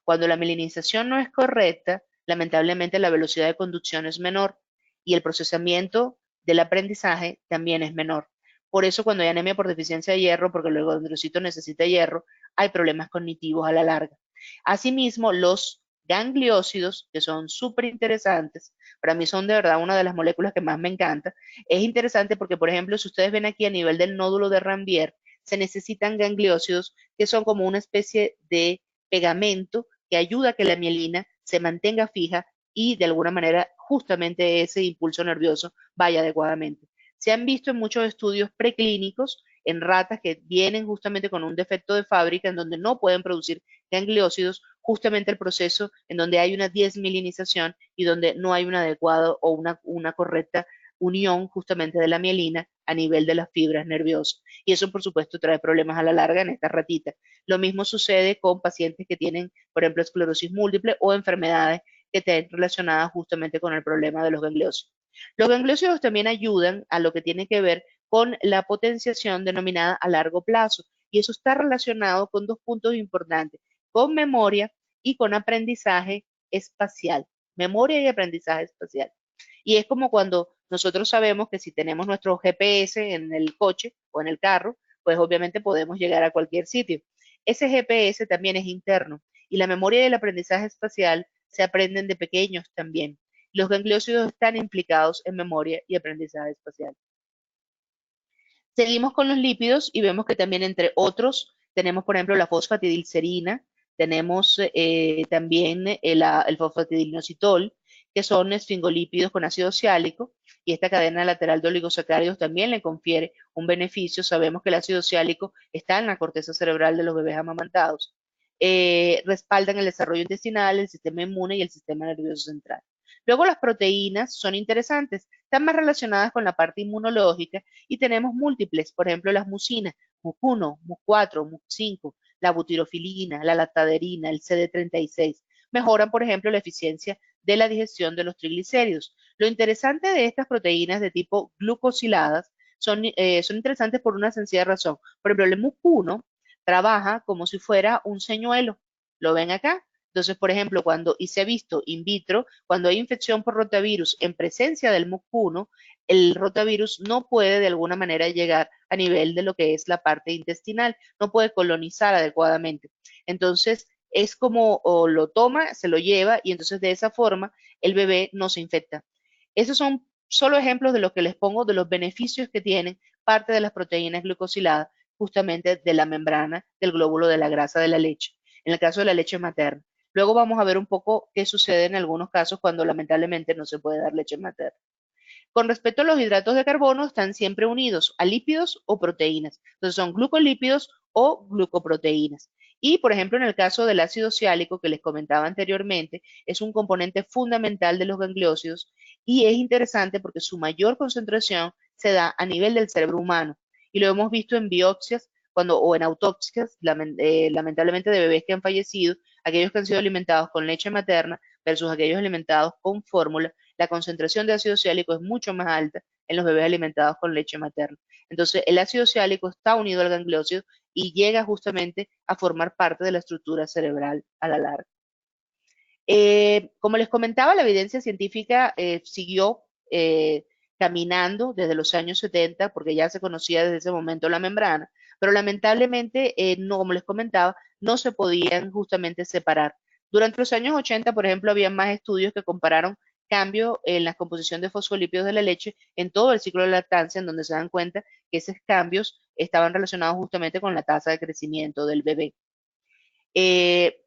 Cuando la mielinización no es correcta, lamentablemente la velocidad de conducción es menor y el procesamiento del aprendizaje también es menor. Por eso cuando hay anemia por deficiencia de hierro, porque el oligodendrocito necesita hierro, hay problemas cognitivos a la larga. Asimismo, los gangliósidos, que son súper interesantes, para mí son de verdad una de las moléculas que más me encanta. Es interesante porque, por ejemplo, si ustedes ven aquí a nivel del nódulo de Ranvier, se necesitan gangliósidos que son como una especie de pegamento que ayuda a que la mielina se mantenga fija y de alguna manera justamente ese impulso nervioso vaya adecuadamente. Se han visto en muchos estudios preclínicos en ratas que vienen justamente con un defecto de fábrica en donde no pueden producir gangliósidos, justamente el proceso en donde hay una desmielinización y donde no hay un adecuado o una correcta unión justamente de la mielina a nivel de las fibras nerviosas. Y eso, por supuesto, trae problemas a la larga en esta ratita. Lo mismo sucede con pacientes que tienen, por ejemplo, esclerosis múltiple o enfermedades que estén relacionadas justamente con el problema de los gangliósidos. Los gangliósidos también ayudan a lo que tiene que ver con la potenciación denominada a largo plazo. Y eso está relacionado con dos puntos importantes, con memoria y con aprendizaje espacial. Memoria y aprendizaje espacial. Y es como cuando nosotros sabemos que si tenemos nuestro GPS en el coche o en el carro, pues obviamente podemos llegar a cualquier sitio. Ese GPS también es interno y la memoria y el aprendizaje espacial se aprenden de pequeños también. Los gangliósidos están implicados en memoria y aprendizaje espacial. Seguimos con los lípidos y vemos que también entre otros tenemos, por ejemplo, la fosfatidilcerina, tenemos también el fosfatidilinositol, que son esfingolípidos con ácido oxálico, y esta cadena lateral de oligosacáridos también le confiere un beneficio. Sabemos que el ácido oxálico está en la corteza cerebral de los bebés amamantados. Respaldan el desarrollo intestinal, el sistema inmune y el sistema nervioso central. Luego las proteínas son interesantes, están más relacionadas con la parte inmunológica y tenemos múltiples, por ejemplo las mucinas, MUC1, MUC4, MUC5, la butirofilina, la lactaderina, el CD36. Mejoran, por ejemplo, la eficiencia de la digestión de los triglicéridos. Lo interesante de estas proteínas de tipo glucosiladas son interesantes por una sencilla razón. Por ejemplo, el MUC1 trabaja como si fuera un señuelo. ¿Lo ven acá? Entonces, por ejemplo, y se ha visto in vitro, cuando hay infección por rotavirus en presencia del MUC1, el rotavirus no puede de alguna manera llegar a nivel de lo que es la parte intestinal, no puede colonizar adecuadamente. Entonces, es como o lo toma, se lo lleva y entonces de esa forma el bebé no se infecta. Esos son solo ejemplos de lo que les pongo de los beneficios que tienen parte de las proteínas glucosiladas justamente de la membrana del glóbulo de la grasa de la leche, en el caso de la leche materna. Luego vamos a ver un poco qué sucede en algunos casos cuando lamentablemente no se puede dar leche materna. Con respecto a los hidratos de carbono, están siempre unidos a lípidos o proteínas. Entonces son glucolípidos o glucoproteínas. Y, por ejemplo, en el caso del ácido oxálico que les comentaba anteriormente, es un componente fundamental de los gangliósidos y es interesante porque su mayor concentración se da a nivel del cerebro humano. Y lo hemos visto en biopsias o en autopsias, lamentablemente de bebés que han fallecido, aquellos que han sido alimentados con leche materna versus aquellos alimentados con fórmula, la concentración de ácido oxálico es mucho más alta en los bebés alimentados con leche materna. Entonces, el ácido oxálico está unido al gangliósido y llega justamente a formar parte de la estructura cerebral a la larga. Como les comentaba, la evidencia científica siguió caminando desde los años 70, porque ya se conocía desde ese momento la membrana, pero lamentablemente, no, como les comentaba, no se podían justamente separar. Durante los años 80, por ejemplo, había más estudios que compararon cambio en la composición de fosfolípidos de la leche en todo el ciclo de lactancia, en donde se dan cuenta que esos cambios estaban relacionados justamente con la tasa de crecimiento del bebé.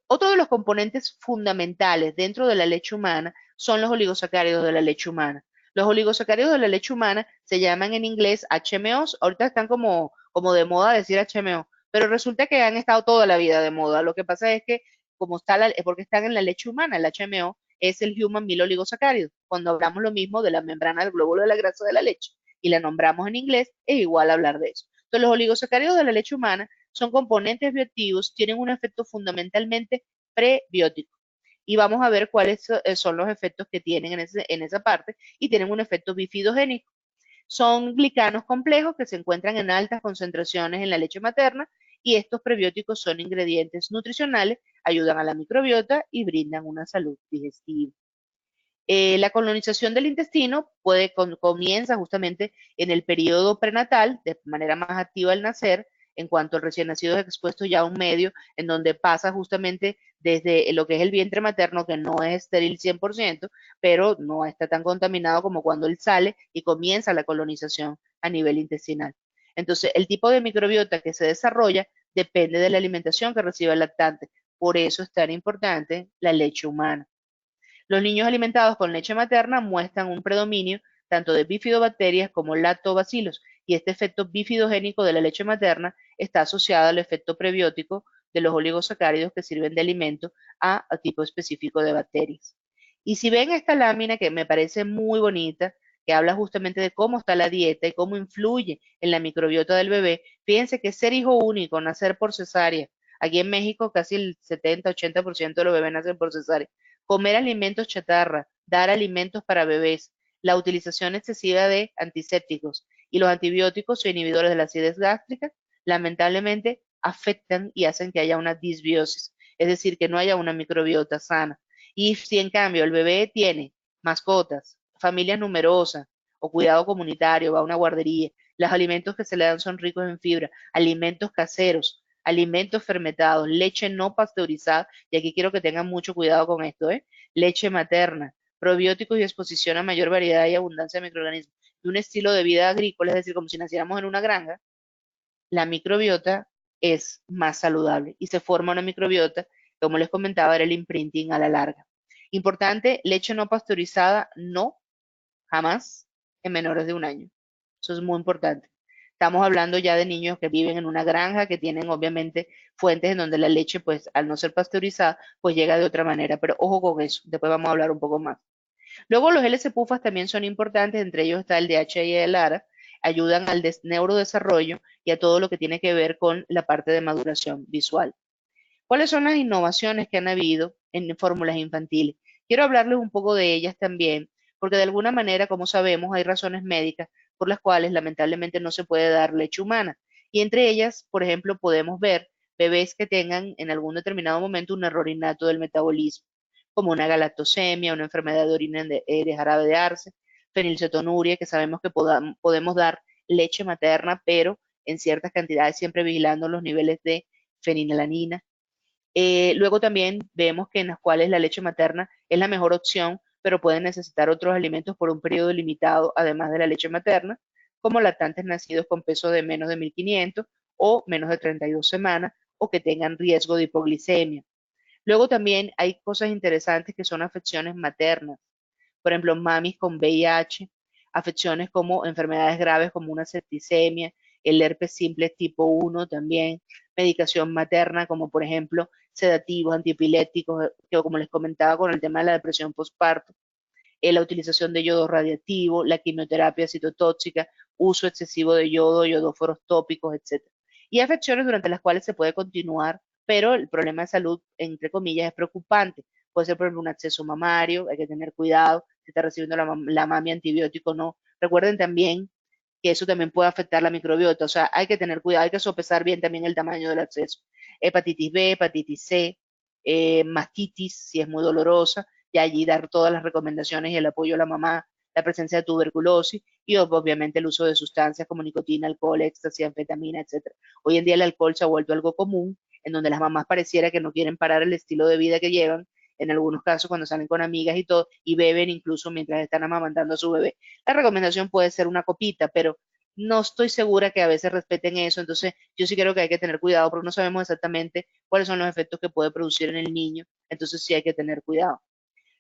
Otro de los componentes fundamentales dentro de la leche humana son los oligosacáridos de la leche humana. Los oligosacáridos de la leche humana se llaman en inglés HMOs. Ahorita están como de moda decir HMO, pero resulta que han estado toda la vida de moda. Lo que pasa es que como está porque están en la leche humana, el HMO es el Human Meal Oligosacárido. Cuando hablamos lo mismo de la membrana del glóbulo de la grasa de la leche y la nombramos en inglés, es igual hablar de eso. Entonces, los oligosacáridos de la leche humana son componentes bioactivos, tienen un efecto fundamentalmente prebiótico. Y vamos a ver cuáles son los efectos que tienen en esa parte, y tienen un efecto bifidogénico. Son glicanos complejos que se encuentran en altas concentraciones en la leche materna, y estos prebióticos son ingredientes nutricionales, ayudan a la microbiota y brindan una salud digestiva. La colonización del intestino comienza justamente en el periodo prenatal, de manera más activa al nacer, en cuanto el recién nacido es expuesto ya a un medio en donde pasa justamente desde lo que es el vientre materno, que no es estéril 100%, pero no está tan contaminado como cuando él sale y comienza la colonización a nivel intestinal. Entonces, el tipo de microbiota que se desarrolla depende de la alimentación que recibe el lactante. Por eso es tan importante la leche humana. Los niños alimentados con leche materna muestran un predominio tanto de bifidobacterias como lactobacilos, y este efecto bifidogénico de la leche materna está asociado al efecto prebiótico de los oligosacáridos que sirven de alimento a tipo específico de bacterias. Y si ven esta lámina que me parece muy bonita, que habla justamente de cómo está la dieta y cómo influye en la microbiota del bebé, fíjense que ser hijo único, nacer por cesárea, aquí en México casi el 70-80% de los bebés nacen por cesárea, comer alimentos chatarra, dar alimentos para bebés, la utilización excesiva de antisépticos y los antibióticos o inhibidores de la acidez gástrica, lamentablemente afectan y hacen que haya una disbiosis, es decir, que no haya una microbiota sana. Y si en cambio el bebé tiene mascotas, familias numerosas o cuidado comunitario, va a una guardería, los alimentos que se le dan son ricos en fibra, alimentos caseros, alimentos fermentados, leche no pasteurizada, y aquí quiero que tengan mucho cuidado con esto, leche materna, probióticos y exposición a mayor variedad y abundancia de microorganismos, y un estilo de vida agrícola, es decir, como si naciéramos en una granja, la microbiota es más saludable y se forma una microbiota, como les comentaba, era el imprinting a la larga. Importante, leche no pasteurizada, no, jamás, en menores de un año. Eso es muy importante. Estamos hablando ya de niños que viven en una granja, que tienen obviamente fuentes en donde la leche, pues al no ser pasteurizada, pues llega de otra manera. Pero ojo con eso, después vamos a hablar un poco más. Luego los LC-PUFAs también son importantes, entre ellos está el DHA y el ARA, ayudan al neurodesarrollo y a todo lo que tiene que ver con la parte de maduración visual. ¿Cuáles son las innovaciones que han habido en fórmulas infantiles? Quiero hablarles un poco de ellas también, porque de alguna manera, como sabemos, hay razones médicas por las cuales lamentablemente no se puede dar leche humana. Y entre ellas, por ejemplo, podemos ver bebés que tengan en algún determinado momento un error innato del metabolismo, como una galactosemia, una enfermedad de orina de jarabe de arce, fenilcetonuria, que sabemos que podemos dar leche materna, pero en ciertas cantidades, siempre vigilando los niveles de fenilalanina. Luego también vemos que en las cuales la leche materna es la mejor opción, pero pueden necesitar otros alimentos por un periodo limitado, además de la leche materna, como lactantes nacidos con peso de menos de 1500 o menos de 32 semanas, o que tengan riesgo de hipoglicemia. Luego también hay cosas interesantes que son afecciones maternas, por ejemplo, mamis con VIH, afecciones como enfermedades graves como una septicemia, el herpes simple tipo 1 también, medicación materna como por ejemplo sedativos, antiepilépticos, que como les comentaba con el tema de la depresión postparto, la utilización de yodo radiactivo, la quimioterapia citotóxica, uso excesivo de yodo, yodóforos tópicos, etc. Y afecciones durante las cuales se puede continuar, pero el problema de salud, entre comillas, es preocupante. Puede ser, por ejemplo, un acceso mamario, hay que tener cuidado, si está recibiendo la mami antibiótico o no. Recuerden también que eso también puede afectar la microbiota, o sea, hay que tener cuidado, hay que sopesar bien también el tamaño del acceso. Hepatitis B, hepatitis C, mastitis, si es muy dolorosa, y allí dar todas las recomendaciones y el apoyo a la mamá, la presencia de tuberculosis y obviamente el uso de sustancias como nicotina, alcohol, éxtasis, anfetamina, etc. Hoy en día el alcohol se ha vuelto algo común, en donde las mamás pareciera que no quieren parar el estilo de vida que llevan en algunos casos cuando salen con amigas y todo, y beben incluso mientras están amamantando a su bebé. La recomendación puede ser una copita, pero no estoy segura que a veces respeten eso, entonces yo sí creo que hay que tener cuidado porque no sabemos exactamente cuáles son los efectos que puede producir en el niño, entonces sí hay que tener cuidado.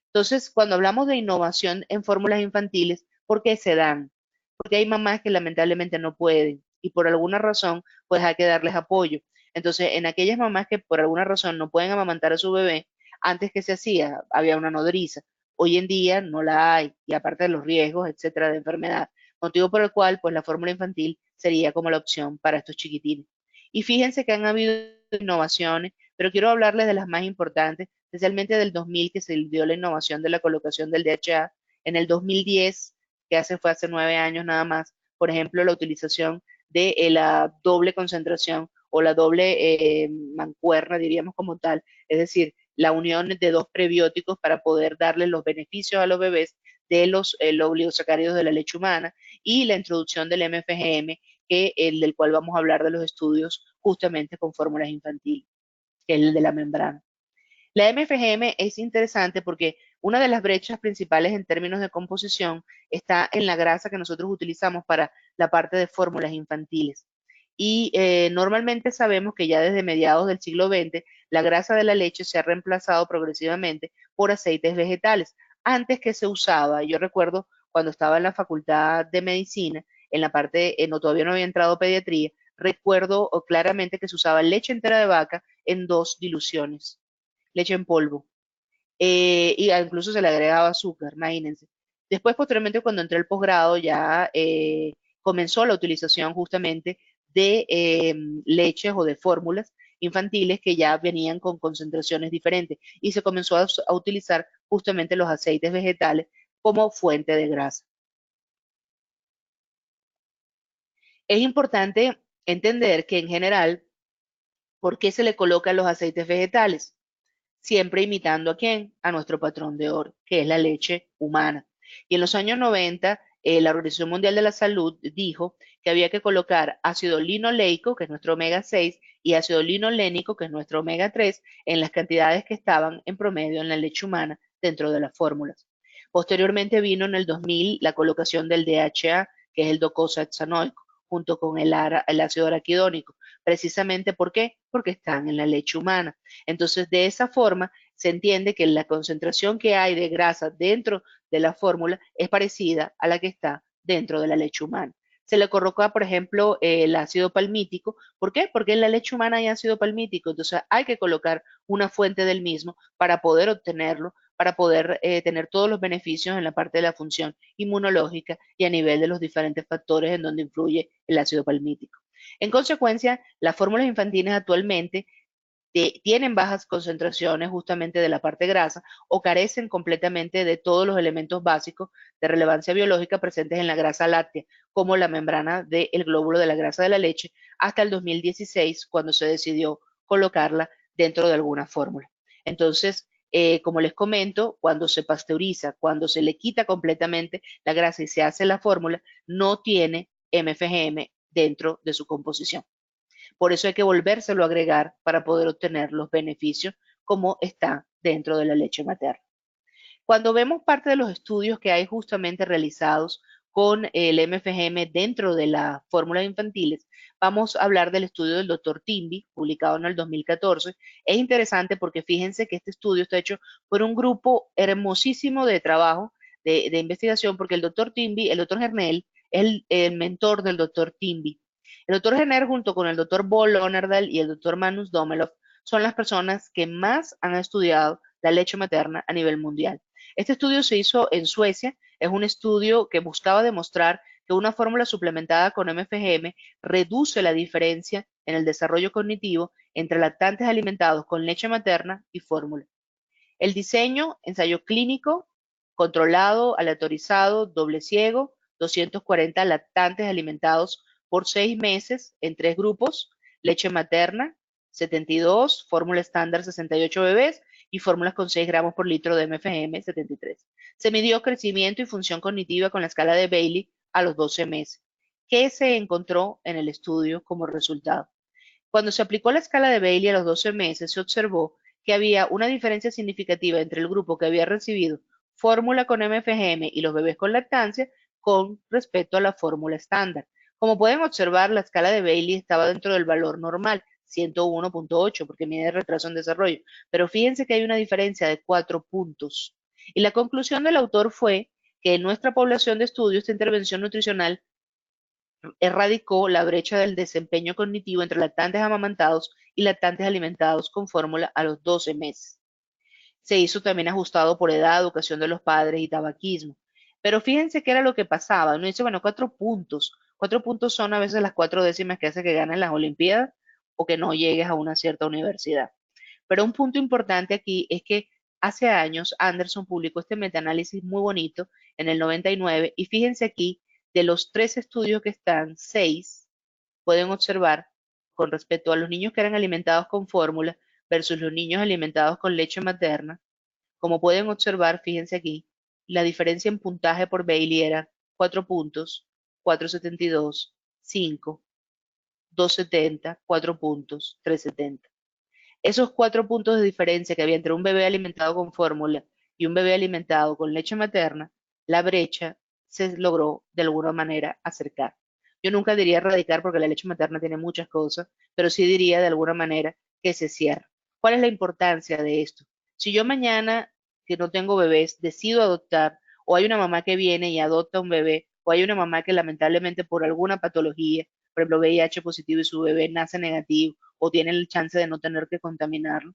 Entonces, cuando hablamos de innovación en fórmulas infantiles, ¿por qué se dan? Porque hay mamás que lamentablemente no pueden y por alguna razón, pues hay que darles apoyo. Entonces, en aquellas mamás que por alguna razón no pueden amamantar a su bebé, antes que se hacía, había una nodriza. Hoy en día no la hay y aparte de los riesgos, etcétera, de enfermedad, motivo por el cual, pues la fórmula infantil sería como la opción para estos chiquitines. Y fíjense que han habido innovaciones, pero quiero hablarles de las más importantes, especialmente del 2000 que se dio la innovación de la colocación del DHA, en el 2010, fue hace 9 años nada más, por ejemplo, la utilización de la doble concentración o la doble mancuerna, diríamos como tal, es decir, la unión de dos prebióticos para poder darle los beneficios a los bebés de los oligosacáridos de la leche humana y la introducción del MFGM, del cual vamos a hablar de los estudios justamente con fórmulas infantiles, que es el de la membrana. La MFGM es interesante porque una de las brechas principales en términos de composición está en la grasa que nosotros utilizamos para la parte de fórmulas infantiles. Y normalmente sabemos que ya desde mediados del siglo XX la grasa de la leche se ha reemplazado progresivamente por aceites vegetales. Antes que se usaba, yo recuerdo cuando estaba en la facultad de medicina, en la parte, no, todavía no había entrado pediatría, recuerdo claramente que se usaba leche entera de vaca en 2 diluciones, leche en polvo, y incluso se le agregaba azúcar, imagínense. Después, posteriormente, cuando entré al posgrado, ya comenzó la utilización justamente de leches o de fórmulas infantiles que ya venían con concentraciones diferentes y se comenzó a utilizar justamente los aceites vegetales como fuente de grasa. Es importante entender que en general, ¿por qué se le colocan los aceites vegetales? Siempre imitando ¿a quién? A nuestro patrón de oro, que es la leche humana. Y en los años 90, la Organización Mundial de la Salud dijo que había que colocar ácido linoleico, que es nuestro omega 6, y ácido linolénico, que es nuestro omega 3, en las cantidades que estaban en promedio en la leche humana dentro de las fórmulas. Posteriormente vino en el 2000 la colocación del DHA, que es el docosahexaenoico, junto con el ácido araquidónico. Precisamente ¿por qué? Porque están en la leche humana. Entonces, de esa forma, se entiende que la concentración que hay de grasa dentro de la fórmula es parecida a la que está dentro de la leche humana. Se le coloca, por ejemplo, el ácido palmítico. ¿Por qué? Porque en la leche humana hay ácido palmítico. Entonces, hay que colocar una fuente del mismo para poder obtenerlo, para poder tener todos los beneficios en la parte de la función inmunológica y a nivel de los diferentes factores en donde influye el ácido palmítico. En consecuencia, las fórmulas infantiles actualmente tienen bajas concentraciones justamente de la parte grasa o carecen completamente de todos los elementos básicos de relevancia biológica presentes en la grasa láctea, como la membrana del glóbulo de la grasa de la leche, hasta el 2016, cuando se decidió colocarla dentro de alguna fórmula. Entonces, como les comento, cuando se pasteuriza, cuando se le quita completamente la grasa y se hace la fórmula, no tiene MFGM dentro de su composición. Por eso hay que volvérselo a agregar para poder obtener los beneficios como está dentro de la leche materna. Cuando vemos parte de los estudios que hay justamente realizados con el MFGM dentro de las fórmulas infantiles, vamos a hablar del estudio del doctor Timby, publicado en el 2014. Es interesante porque fíjense que este estudio está hecho por un grupo hermosísimo de trabajo, de investigación, porque el doctor Timby, el doctor Hernel, es el mentor del doctor Timby. El doctor Jenner, junto con el doctor Bo Lonerdal y el doctor Manus Domelov, son las personas que más han estudiado la leche materna a nivel mundial. Este estudio se hizo en Suecia, es un estudio que buscaba demostrar que una fórmula suplementada con MFGM reduce la diferencia en el desarrollo cognitivo entre lactantes alimentados con leche materna y fórmula. El diseño, ensayo clínico, controlado, aleatorizado, doble ciego, 240 lactantes alimentados por 6 meses en 3 grupos, leche materna, 72, fórmula estándar 68 bebés y fórmulas con 6 gramos por litro de MFGM 73. Se midió crecimiento y función cognitiva con la escala de Bailey a los 12 meses. ¿Qué se encontró en el estudio como resultado? Cuando se aplicó la escala de Bailey a los 12 meses, se observó que había una diferencia significativa entre el grupo que había recibido fórmula con MFGM y los bebés con lactancia con respecto a la fórmula estándar. Como pueden observar, la escala de Bailey estaba dentro del valor normal, 101.8, porque mide retraso en desarrollo, pero fíjense que hay una diferencia de 4 puntos. Y la conclusión del autor fue que en nuestra población de estudio esta intervención nutricional erradicó la brecha del desempeño cognitivo entre lactantes amamantados y lactantes alimentados con fórmula a los 12 meses. Se hizo también ajustado por edad, educación de los padres y tabaquismo. Pero fíjense qué era lo que pasaba. Uno dice, bueno, 4 puntos. 4 puntos son a veces las 4 décimas que hace que ganen las Olimpiadas o que no llegues a una cierta universidad. Pero un punto importante aquí es que hace años Anderson publicó este metaanálisis muy bonito en el 99 y fíjense aquí, de los 3 estudios que están, 6 pueden observar con respecto a los niños que eran alimentados con fórmula versus los niños alimentados con leche materna. Como pueden observar, fíjense aquí, la diferencia en puntaje por Bailey era 4 puntos, 4.72, 5, 2.70, 4 puntos, 3.70. Esos 4 puntos de diferencia que había entre un bebé alimentado con fórmula y un bebé alimentado con leche materna, la brecha se logró de alguna manera acercar. Yo nunca diría erradicar porque la leche materna tiene muchas cosas, pero sí diría de alguna manera que se cierra. ¿Cuál es la importancia de esto? Si yo mañana, que no tengo bebés, decido adoptar, o hay una mamá que viene y adopta un bebé, o hay una mamá que lamentablemente por alguna patología, por ejemplo VIH positivo y su bebé nace negativo, o tiene el chance de no tener que contaminarlo,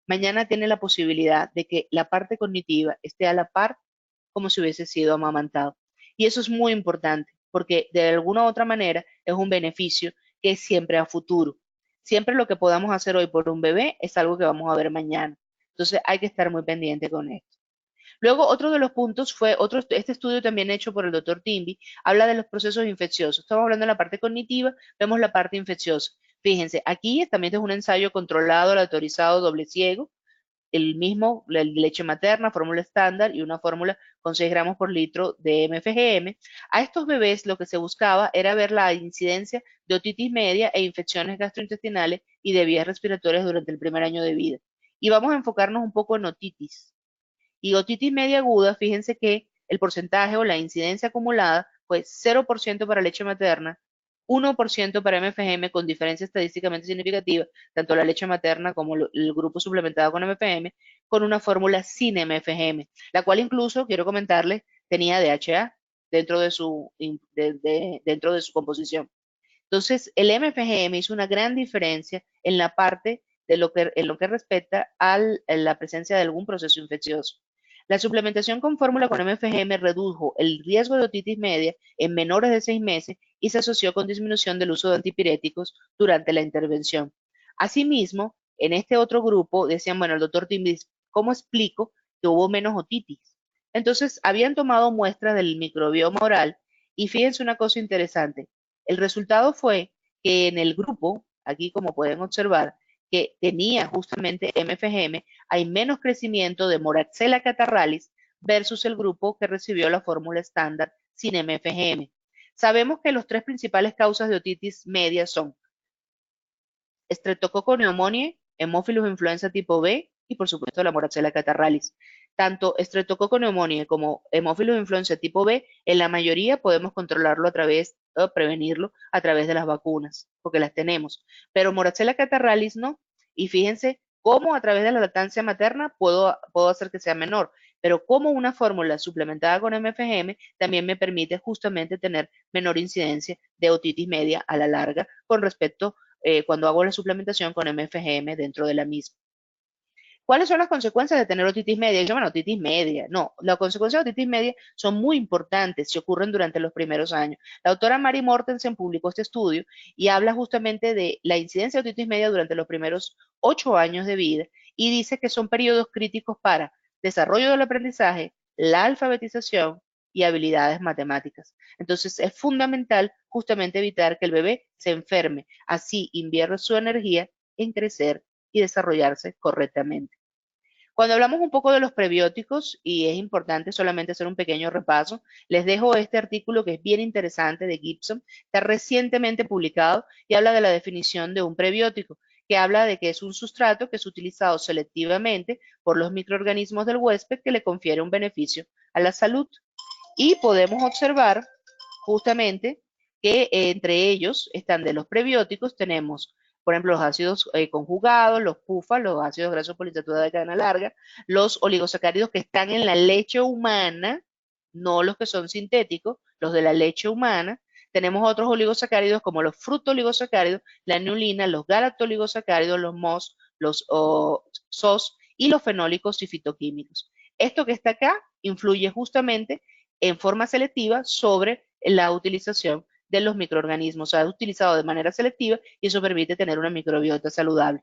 mañana tiene la posibilidad de que la parte cognitiva esté a la par como si hubiese sido amamantado. Y eso es muy importante, porque de alguna u otra manera es un beneficio que es siempre a futuro. Siempre lo que podamos hacer hoy por un bebé es algo que vamos a ver mañana. Entonces hay que estar muy pendiente con esto. Luego, otro de los puntos fue, este estudio también hecho por el doctor Timby, habla de los procesos infecciosos. Estamos hablando de la parte cognitiva, vemos la parte infecciosa. Fíjense, aquí también es un ensayo controlado, aleatorizado, doble ciego, el mismo, la leche materna, fórmula estándar y una fórmula con 6 gramos por litro de MFGM. A estos bebés lo que se buscaba era ver la incidencia de otitis media e infecciones gastrointestinales y de vías respiratorias durante el primer año de vida. Y vamos a enfocarnos un poco en otitis. Y otitis media aguda, fíjense que el porcentaje o la incidencia acumulada fue 0% para leche materna, 1% para MFGM con diferencia estadísticamente significativa, tanto la leche materna como el grupo suplementado con MFGM, con una fórmula sin MFGM, la cual incluso, quiero comentarles, tenía DHA dentro de dentro de su composición. Entonces, el MFGM hizo una gran diferencia en la parte en lo que respecta a la presencia de algún proceso infeccioso. La suplementación con fórmula con MFGM redujo el riesgo de otitis media en menores de 6 meses y se asoció con disminución del uso de antipiréticos durante la intervención. Asimismo, en este otro grupo decían, bueno, el doctor Timbis, ¿cómo explico que hubo menos otitis? Entonces, habían tomado muestras del microbioma oral y fíjense una cosa interesante. El resultado fue que en el grupo, aquí como pueden observar, que tenía justamente MFGM, hay menos crecimiento de Moraxella catarrhalis versus el grupo que recibió la fórmula estándar sin MFGM. Sabemos que las 3 principales causas de otitis media son Streptococcus pneumoniae, Haemophilus influenza tipo B y por supuesto la Moraxella catarrhalis. Tanto Streptococcus pneumoniae como Haemophilus influenza tipo B, en la mayoría podemos controlarlo a través, o prevenirlo a través de las vacunas, porque las tenemos. Pero Moraxella catarrhalis no. Y fíjense cómo a través de la lactancia materna puedo hacer que sea menor, pero como una fórmula suplementada con MFGM también me permite justamente tener menor incidencia de otitis media a la larga con respecto cuando hago la suplementación con MFGM dentro de la misma. ¿Cuáles son las consecuencias de tener otitis media? Yo, bueno, otitis media. No, las consecuencias de otitis media son muy importantes si ocurren durante los primeros años. La doctora Mary Mortensen publicó este estudio y habla justamente de la incidencia de otitis media durante los primeros 8 años de vida y dice que son periodos críticos para desarrollo del aprendizaje, la alfabetización y habilidades matemáticas. Entonces es fundamental justamente evitar que el bebé se enferme, así invierte su energía en crecer y desarrollarse correctamente. Cuando hablamos un poco de los prebióticos, y es importante solamente hacer un pequeño repaso, les dejo este artículo que es bien interesante de Gibson, está recientemente publicado y habla de la definición de un prebiótico, que habla de que es un sustrato que es utilizado selectivamente por los microorganismos del huésped que le confiere un beneficio a la salud. Y podemos observar justamente que entre ellos están de los prebióticos, tenemos, por ejemplo, los ácidos conjugados, los PUFA, los ácidos grasos poliinsaturados de cadena larga, los oligosacáridos que están en la leche humana, no los que son sintéticos, los de la leche humana. Tenemos otros oligosacáridos como los fructooligosacáridos, la inulina, los galactoligosacáridos, los MOS, los SOS y los fenólicos y fitoquímicos. Esto que está acá influye justamente en forma selectiva sobre la utilización de los microorganismos. Se ha utilizado de manera selectiva y eso permite tener una microbiota saludable.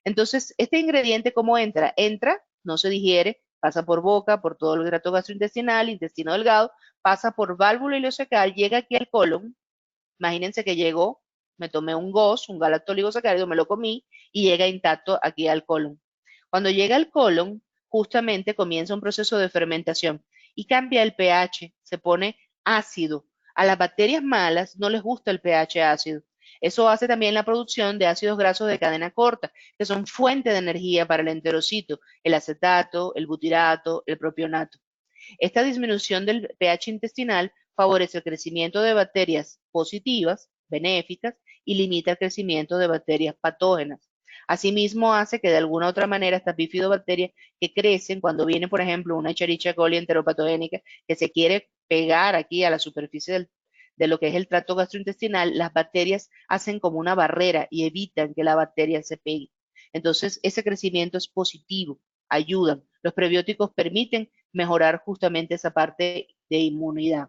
Entonces, este ingrediente, ¿cómo entra? Entra, no se digiere, pasa por boca, por todo el trato gastrointestinal, intestino delgado, pasa por válvula ileocecal, llega aquí al colon. Imagínense que llegó, me tomé un GOS, un galactoligosacárido, me lo comí y llega intacto aquí al colon. Cuando llega al colon, justamente comienza un proceso de fermentación y cambia el pH, se pone ácido. A las bacterias malas no les gusta el pH ácido. Eso hace también la producción de ácidos grasos de cadena corta, que son fuente de energía para el enterocito, el acetato, el butirato, el propionato. Esta disminución del pH intestinal favorece el crecimiento de bacterias positivas, benéficas, y limita el crecimiento de bacterias patógenas. Asimismo, hace que de alguna u otra manera estas bifidobacterias que crecen cuando viene, por ejemplo, una Escherichia coli enteropatogénica que se quiere pegar aquí a la superficie de lo que es el tracto gastrointestinal, las bacterias hacen como una barrera y evitan que la bacteria se pegue. Entonces, ese crecimiento es positivo, ayudan. Los prebióticos permiten mejorar justamente esa parte de inmunidad.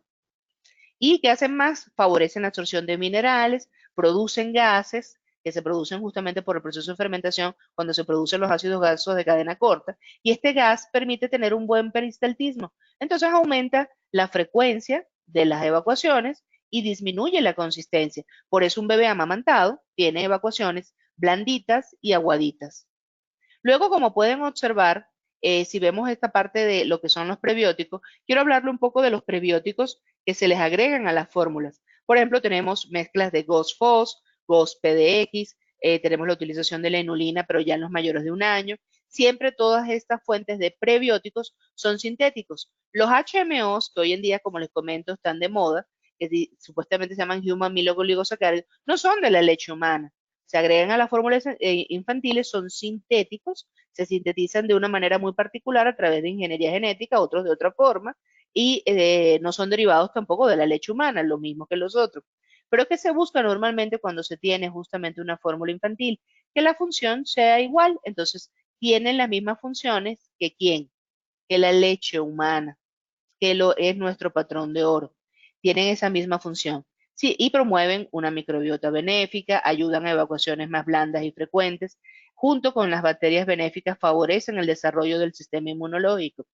¿Y qué hacen más? Favorecen la absorción de minerales, producen gases que se producen justamente por el proceso de fermentación cuando se producen los ácidos grasos de cadena corta, y este gas permite tener un buen peristaltismo. Entonces aumenta la frecuencia de las evacuaciones y disminuye la consistencia. Por eso un bebé amamantado tiene evacuaciones blanditas y aguaditas. Luego, como pueden observar, si vemos esta parte de lo que son los prebióticos, quiero hablarle un poco de los prebióticos que se les agregan a las fórmulas. Por ejemplo, tenemos mezclas de GOS-FOS, GOS-PDX, tenemos la utilización de la inulina, pero ya en los mayores de un año. Siempre todas estas fuentes de prebióticos son sintéticos. Los HMOs, que hoy en día, como les comento, están de moda, que supuestamente se llaman Human Oligosaccharides, no son de la leche humana. Se agregan a las fórmulas infantiles, son sintéticos, se sintetizan de una manera muy particular a través de ingeniería genética, otros de otra forma, y no son derivados tampoco de la leche humana, lo mismo que los otros. Pero ¿qué se busca normalmente cuando se tiene justamente una fórmula infantil? Que la función sea igual, entonces tienen las mismas funciones que ¿quién? Que la leche humana, que es nuestro patrón de oro. Tienen esa misma función. Sí, y promueven una microbiota benéfica, ayudan a evacuaciones más blandas y frecuentes, junto con las bacterias benéficas favorecen el desarrollo del sistema inmunológico.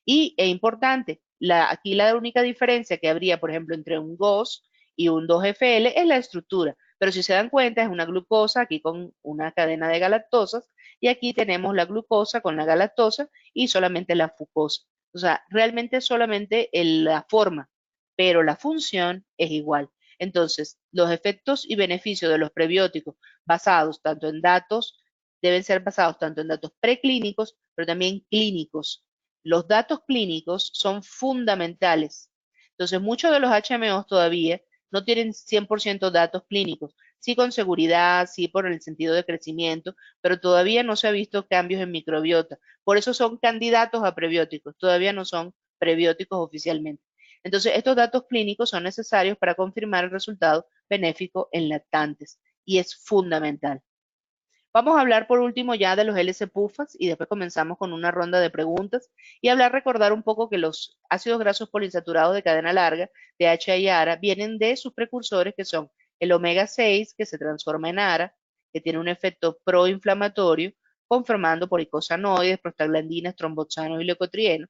Y es importante, aquí la única diferencia que habría, por ejemplo, entre un GOS y un 2FL es la estructura, pero si se dan cuenta es una glucosa aquí con una cadena de galactosas y aquí tenemos la glucosa con la galactosa y solamente la fucosa. O sea, realmente es solamente la forma, pero la función es igual. Entonces, los efectos y beneficios de los prebióticos basados tanto en datos, deben ser basados tanto en datos preclínicos, pero también clínicos. Los datos clínicos son fundamentales. Entonces, muchos de los HMOs todavía no tienen 100% datos clínicos, sí con seguridad, sí por el sentido de crecimiento, pero todavía no se ha visto cambios en microbiota. Por eso son candidatos a prebióticos, todavía no son prebióticos oficialmente. Entonces, estos datos clínicos son necesarios para confirmar el resultado benéfico en lactantes y es fundamental. Vamos a hablar por último ya de los LC-PUFAs y después comenzamos con una ronda de preguntas y recordar un poco que los ácidos grasos poliinsaturados de cadena larga, DHA y ARA, vienen de sus precursores que son el omega 6, que se transforma en ARA, que tiene un efecto proinflamatorio, conformando por eicosanoides, prostaglandinas, tromboxanos y leucotrienos.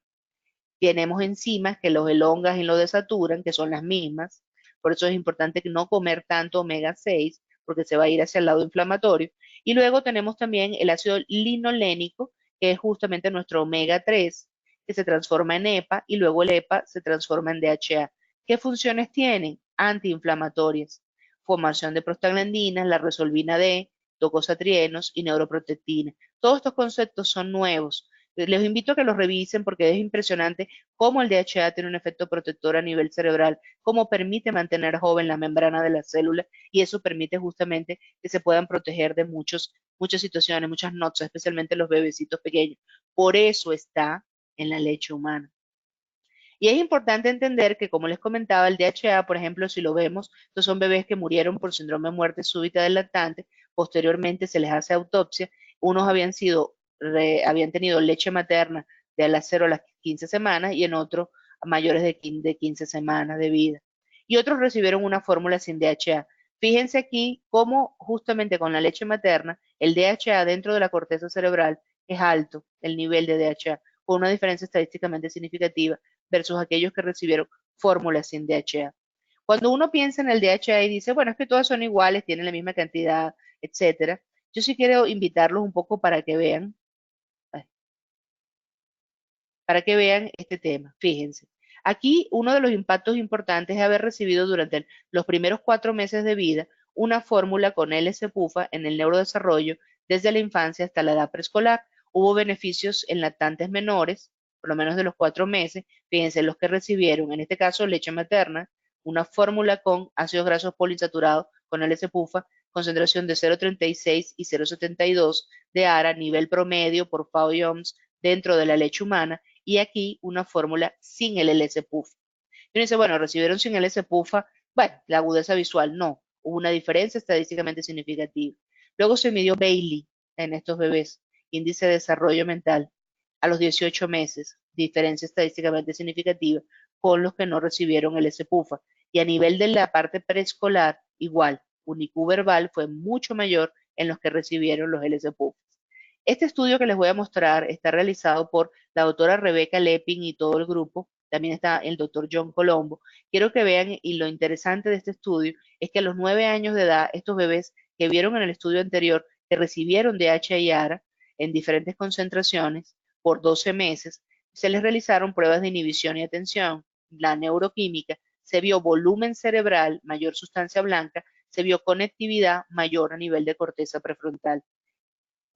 Tenemos enzimas que los elongan y los desaturan, que son las mismas. Por eso es importante no comer tanto omega 6, porque se va a ir hacia el lado inflamatorio. Y luego tenemos también el ácido linolénico, que es justamente nuestro omega 3, que se transforma en EPA, y luego el EPA se transforma en DHA. ¿Qué funciones tienen? Antiinflamatorias. Formación de prostaglandinas, la resolvina D, tocosatrienos y neuroprotectina. Todos estos conceptos son nuevos. Les invito a que los revisen porque es impresionante cómo el DHA tiene un efecto protector a nivel cerebral, cómo permite mantener joven la membrana de la célula y eso permite justamente que se puedan proteger de muchas situaciones, muchas noches, especialmente los bebecitos pequeños. Por eso está en la leche humana. Y es importante entender que, como les comentaba, el DHA, por ejemplo, si lo vemos, estos son bebés que murieron por síndrome de muerte súbita del lactante, posteriormente se les hace autopsia, unos habían tenido leche materna de a las 0 a las 15 semanas y en otros mayores de 15 semanas de vida. Y otros recibieron una fórmula sin DHA. Fíjense aquí cómo justamente con la leche materna, el DHA dentro de la corteza cerebral es alto, el nivel de DHA, con una diferencia estadísticamente significativa versus aquellos que recibieron fórmulas sin DHA. Cuando uno piensa en el DHA y dice, bueno, es que todas son iguales, tienen la misma cantidad, etcétera, yo sí quiero invitarlos un poco para que vean este tema. Fíjense, aquí uno de los impactos importantes es haber recibido durante los primeros 4 meses de vida una fórmula con LS-PUFA en el neurodesarrollo desde la infancia hasta la edad preescolar. Hubo beneficios en lactantes menores, por lo menos de los 4 meses. Fíjense, los que recibieron, en este caso leche materna, una fórmula con ácidos grasos poliinsaturados con LS-PUFA, concentración de 0,36 y 0,72 de ARA, nivel promedio por FAO-YOMS dentro de la leche humana, y aquí una fórmula sin el LS-PUFA. Y uno dice, bueno, recibieron sin el LS-PUFA, bueno, la agudeza visual no, hubo una diferencia estadísticamente significativa. Luego se midió Bailey en estos bebés, índice de desarrollo mental, a los 18 meses, diferencia estadísticamente significativa con los que no recibieron el S-PUFA. Y a nivel de la parte preescolar, igual, UNIQ verbal fue mucho mayor en los que recibieron los LS-PUFA. Este estudio que les voy a mostrar está realizado por la doctora Rebeca Lepin y todo el grupo. También está el doctor John Colombo. Quiero que vean, y lo interesante de este estudio es que a los 9 años de edad, estos bebés que vieron en el estudio anterior que recibieron DHA y ARA en diferentes concentraciones por 12 meses, se les realizaron pruebas de inhibición y atención, la neuroquímica, se vio volumen cerebral, mayor sustancia blanca, se vio conectividad mayor a nivel de corteza prefrontal.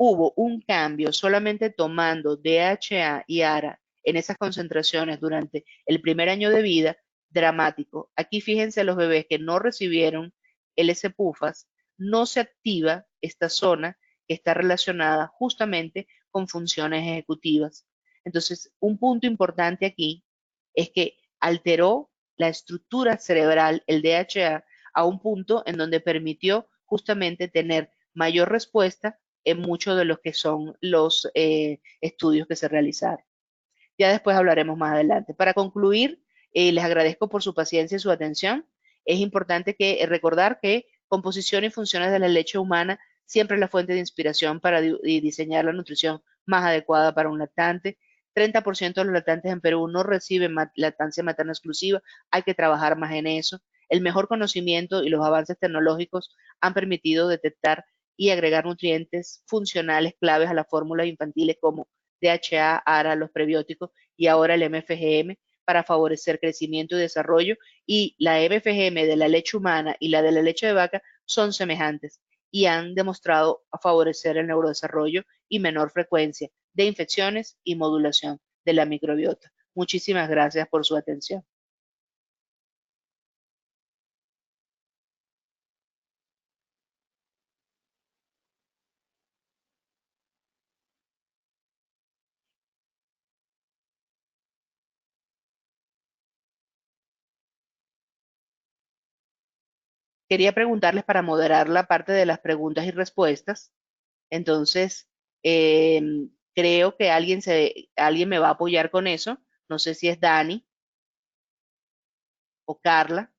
Hubo un cambio solamente tomando DHA y ARA en esas concentraciones durante el primer año de vida, dramático. Aquí fíjense los bebés que no recibieron LS-PUFAs, no se activa esta zona que está relacionada justamente con funciones ejecutivas. Entonces, un punto importante aquí es que alteró la estructura cerebral, el DHA, a un punto en donde permitió justamente tener mayor respuesta en muchos de los que son los estudios que se realizaron. Ya después hablaremos más adelante. Para concluir, les agradezco por su paciencia y su atención. Es importante recordar que composición y funciones de la leche humana siempre es la fuente de inspiración para diseñar la nutrición más adecuada para un lactante. 30% de los lactantes en Perú no reciben lactancia materna exclusiva. Hay que trabajar más en eso. El mejor conocimiento y los avances tecnológicos han permitido detectar y agregar nutrientes funcionales claves a las fórmulas infantiles como DHA, ARA, los prebióticos y ahora el MFGM para favorecer crecimiento y desarrollo. Y la MFGM de la leche humana y la de la leche de vaca son semejantes y han demostrado favorecer el neurodesarrollo y menor frecuencia de infecciones y modulación de la microbiota. Muchísimas gracias por su atención. Quería preguntarles para moderar la parte de las preguntas y respuestas. Entonces, creo que alguien me va a apoyar con eso. No sé si es Dani o Carla.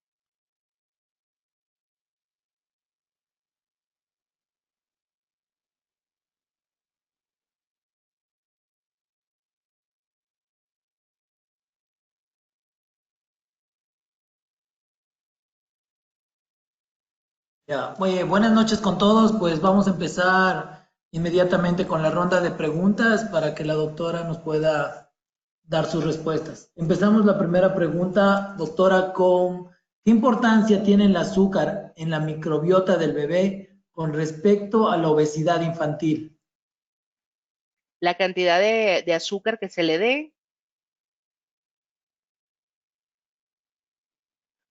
Ya, oye, buenas noches con todos. Pues vamos a empezar inmediatamente con la ronda de preguntas para que la doctora nos pueda dar sus respuestas. Empezamos la primera pregunta, doctora, con ¿qué importancia tiene el azúcar en la microbiota del bebé con respecto a la obesidad infantil? La cantidad de azúcar que se le dé.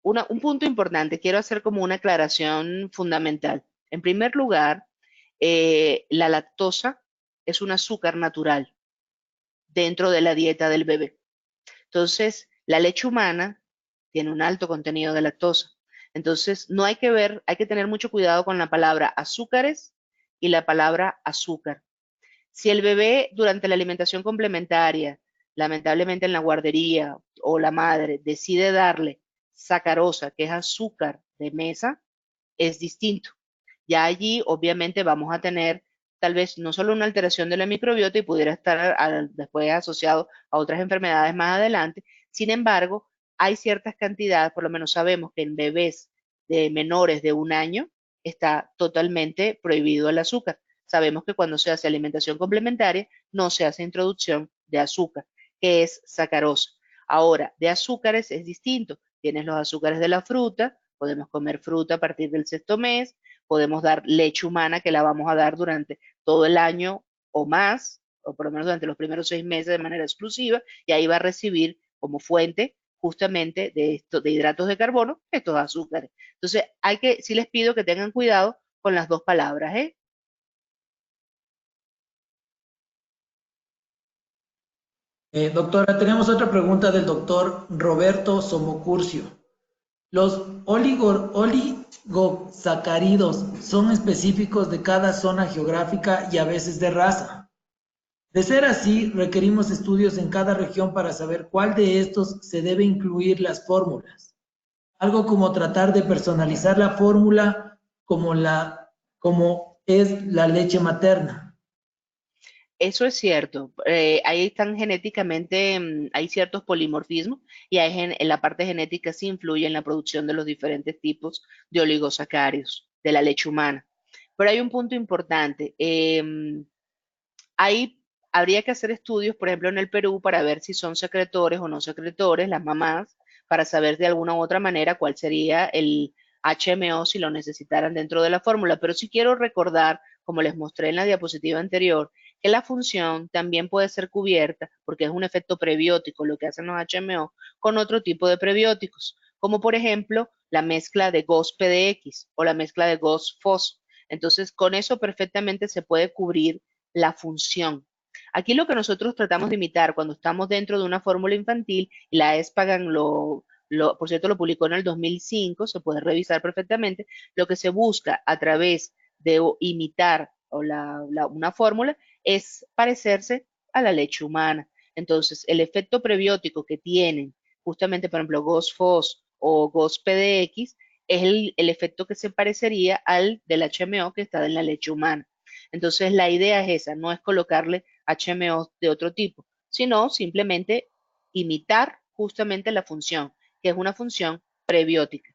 Un punto importante, quiero hacer como una aclaración fundamental. En primer lugar, la lactosa es un azúcar natural dentro de la dieta del bebé. Entonces, la leche humana tiene un alto contenido de lactosa. Entonces, no hay que ver, hay que tener mucho cuidado con la palabra azúcares y la palabra azúcar. Si el bebé durante la alimentación complementaria, lamentablemente en la guardería o la madre decide darle sacarosa, que es azúcar de mesa, es distinto. Ya allí obviamente vamos a tener tal vez no solo una alteración de la microbiota y pudiera estar después asociado a otras enfermedades más adelante. Sin embargo, hay ciertas cantidades, por lo menos sabemos que en bebés de menores de 1 año está totalmente prohibido el azúcar. Sabemos que cuando se hace alimentación complementaria no se hace introducción de azúcar, que es sacarosa. Ahora, de azúcares es distinto. Tienes los azúcares de la fruta, podemos comer fruta a partir del sexto mes, podemos dar leche humana que la vamos a dar durante todo el año o más, o por lo menos durante los primeros 6 meses de manera exclusiva, y ahí va a recibir como fuente justamente de hidratos de carbono estos azúcares. Entonces, sí les pido que tengan cuidado con las dos palabras, ¿eh? Doctora, tenemos otra pregunta del doctor Roberto Somocurcio. ¿Los oligosacáridos son específicos de cada zona geográfica y a veces de raza? De ser así, requerimos estudios en cada región para saber cuál de estos se debe incluir las fórmulas. Algo como tratar de personalizar la fórmula como es la leche materna. Eso es cierto. Ahí están genéticamente, hay ciertos polimorfismos y en la parte genética sí influye en la producción de los diferentes tipos de oligosacáridos de la leche humana. Pero hay un punto importante. Ahí habría que hacer estudios, por ejemplo, en el Perú, para ver si son secretores o no secretores, las mamás, para saber de alguna u otra manera cuál sería el HMO si lo necesitaran dentro de la fórmula. Pero sí quiero recordar, como les mostré en la diapositiva anterior, que la función también puede ser cubierta, porque es un efecto prebiótico lo que hacen los HMO, con otro tipo de prebióticos, como por ejemplo la mezcla de GOS-PDX o la mezcla de GOS-FOS. Entonces, con eso perfectamente se puede cubrir la función. Aquí lo que nosotros tratamos de imitar cuando estamos dentro de una fórmula infantil, y la ESPAGAN por cierto, lo publicó en el 2005, se puede revisar perfectamente, lo que se busca a través de imitar una fórmula es parecerse a la leche humana. Entonces, el efecto prebiótico que tienen justamente, por ejemplo, GOS-FOS o GOS-PDX es el efecto que se parecería al del HMO que está en la leche humana. Entonces, la idea es esa, no es colocarle HMO de otro tipo, sino simplemente imitar justamente la función, que es una función prebiótica.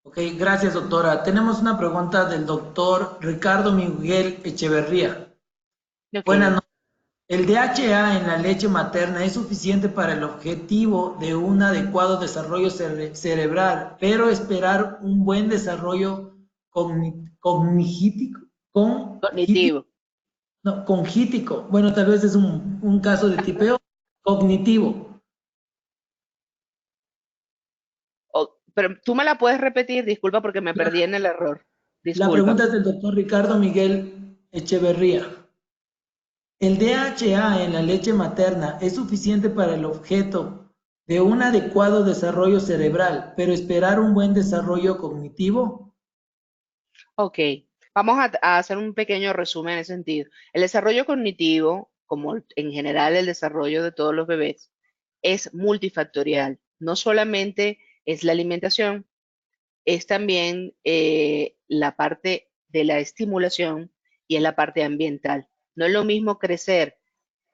Ok, gracias doctora. Tenemos una pregunta del doctor Ricardo Miguel Echeverría. Ok. Buenas noches. ¿El DHA en la leche materna es suficiente para el objetivo de un adecuado desarrollo cerebral, pero esperar un buen desarrollo cognítico, Cognitivo. no, congítico? Bueno, tal vez es un caso de tipeo cognitivo. Pero tú me la puedes repetir, disculpa porque me La, perdí en el error. la pregunta Discúlpame. es del doctor Ricardo Miguel Echeverría. ¿El DHA en la leche materna es suficiente para el objeto de un adecuado desarrollo cerebral, pero esperar un buen desarrollo cognitivo? Ok, vamos a hacer un pequeño resumen en ese sentido. El desarrollo cognitivo, como en general el desarrollo de todos los bebés, es multifactorial. No solamente es la alimentación, es también la parte de la estimulación y es la parte ambiental. No es lo mismo crecer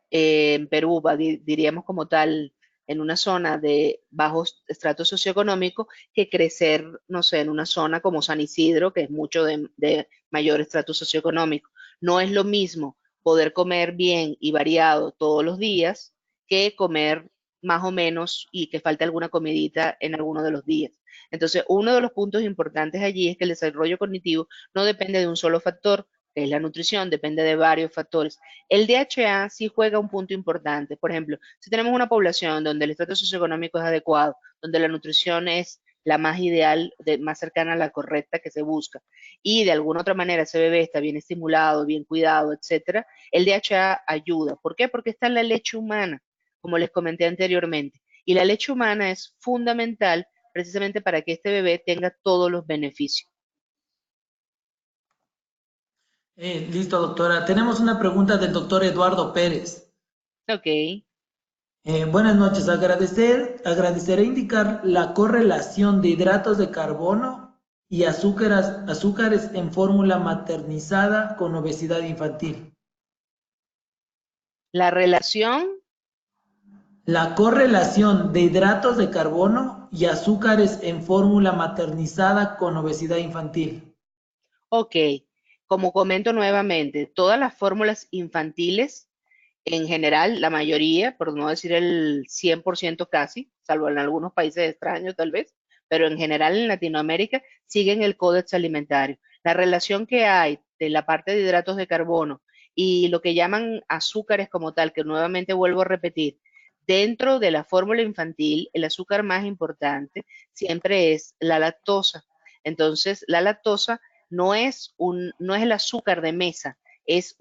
en Perú, diríamos como tal, en una zona de bajo estrato socioeconómico, que crecer, no sé, en una zona como San Isidro, que es mucho de mayor estrato socioeconómico. No es lo mismo poder comer bien y variado todos los días que comer más o menos y que falte alguna comidita en alguno de los días. Entonces, uno de los puntos importantes allí es que el desarrollo cognitivo no depende de un solo factor, que es la nutrición, depende de varios factores. El DHA sí juega un punto importante. Por ejemplo, si tenemos una población donde el estrato socioeconómico es adecuado, donde la nutrición es la más ideal, más cercana a la correcta que se busca, y de alguna otra manera ese bebé está bien estimulado, bien cuidado, etcétera, el DHA ayuda. ¿Por qué? Porque está en la leche humana, como les comenté anteriormente. Y la leche humana es fundamental precisamente para que este bebé tenga todos los beneficios. Listo, doctora. Tenemos una pregunta del doctor Eduardo Pérez. Ok. Buenas noches. Agradeceré indicar la correlación de hidratos de carbono y azúcares en fórmula maternizada con obesidad infantil. La relación, La correlación de hidratos de carbono y azúcares en fórmula maternizada con obesidad infantil. ok. Como comento nuevamente, todas las fórmulas infantiles, en general, la mayoría, por no decir el 100% casi, salvo en algunos países extraños tal vez, pero en general en Latinoamérica siguen el Códex Alimentario. La relación que hay de la parte de hidratos de carbono y lo que llaman azúcares como tal, que nuevamente vuelvo a repetir, dentro de la fórmula infantil, el azúcar más importante siempre es la lactosa. Entonces, la lactosa no es el azúcar de mesa, es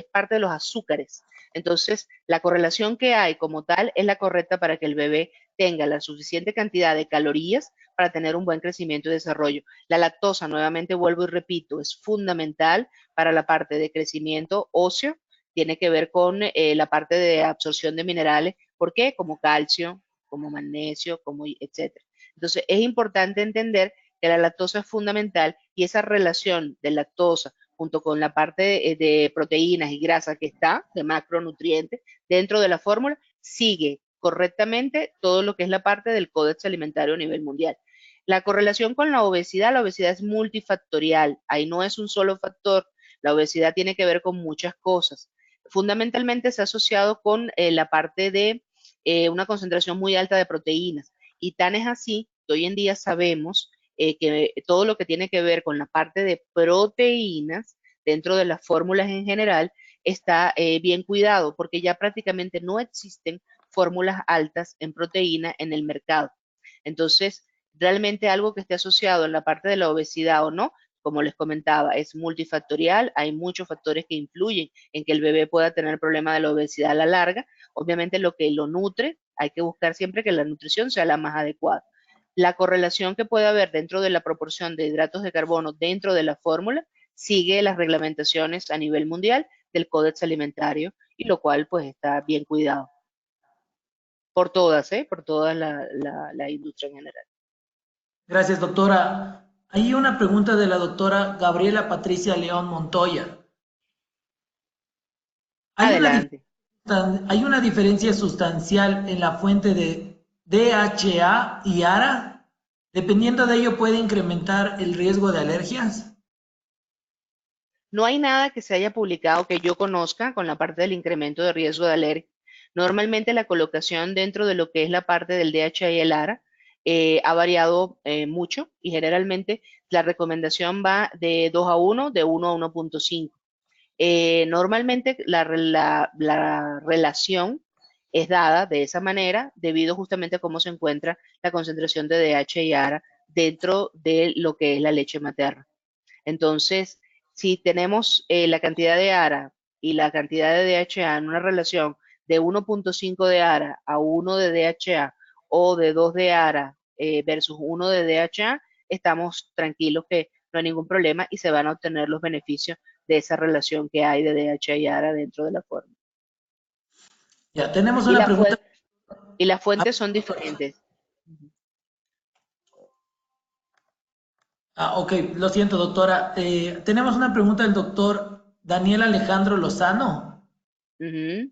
parte de los azúcares. Entonces, la correlación que hay como tal es la correcta para que el bebé tenga la suficiente cantidad de calorías para tener un buen crecimiento y desarrollo. La lactosa, nuevamente vuelvo y repito, es fundamental para la parte de crecimiento óseo, tiene que ver con la parte de absorción de minerales. ¿Por qué? Como calcio, como magnesio, como etcétera. Entonces, es importante entender que la lactosa es fundamental y esa relación de lactosa junto con la parte de proteínas y grasa que está, de macronutrientes, dentro de la fórmula, sigue correctamente todo lo que es la parte del Códex Alimentario a nivel mundial. La correlación con la obesidad es multifactorial, ahí no es un solo factor, la obesidad tiene que ver con muchas cosas. Fundamentalmente se ha asociado con la parte de una concentración muy alta de proteínas y tan es así que hoy en día sabemos que todo lo que tiene que ver con la parte de proteínas dentro de las fórmulas en general está bien cuidado porque ya prácticamente no existen fórmulas altas en proteína en el mercado. Entonces, realmente algo que esté asociado en la parte de la obesidad o no, como les comentaba, es multifactorial, hay muchos factores que influyen en que el bebé pueda tener problema de la obesidad a la larga. Obviamente lo que lo nutre, hay que buscar siempre que la nutrición sea la más adecuada. La correlación que puede haber dentro de la proporción de hidratos de carbono dentro de la fórmula sigue las reglamentaciones a nivel mundial del Códex Alimentario y lo cual pues está bien cuidado por todas, ¿eh? Por toda la industria en general. Gracias, doctora. Hay una pregunta de la doctora Gabriela Patricia León Montoya. ¿Hay una, Adelante. ¿Hay una diferencia sustancial en la fuente de DHA y ARA? Dependiendo de ello, ¿puede incrementar el riesgo de alergias? No hay nada que se haya publicado que yo conozca con la parte del incremento de riesgo de alergia. Normalmente la colocación dentro de lo que es la parte del DHA y el ARA ha variado mucho y generalmente la recomendación va de 2 a 1, de 1 a 1.5. Normalmente la relación es dada de esa manera debido justamente a cómo se encuentra la concentración de DHA y ARA dentro de lo que es la leche materna. Entonces, si tenemos la cantidad de ARA y la cantidad de DHA en una relación de 1.5 de ARA a 1 de DHA o de 2 de ARA versus 1 de DHA, estamos tranquilos que no hay ningún problema y se van a obtener los beneficios de esa relación que hay de DHA y ARA dentro de la fórmula. Ya, tenemos Y, una pregunta. y las Ah, fuentes son diferentes. ok, lo siento, doctora. Tenemos una pregunta del doctor Daniel Alejandro Lozano. Ujú.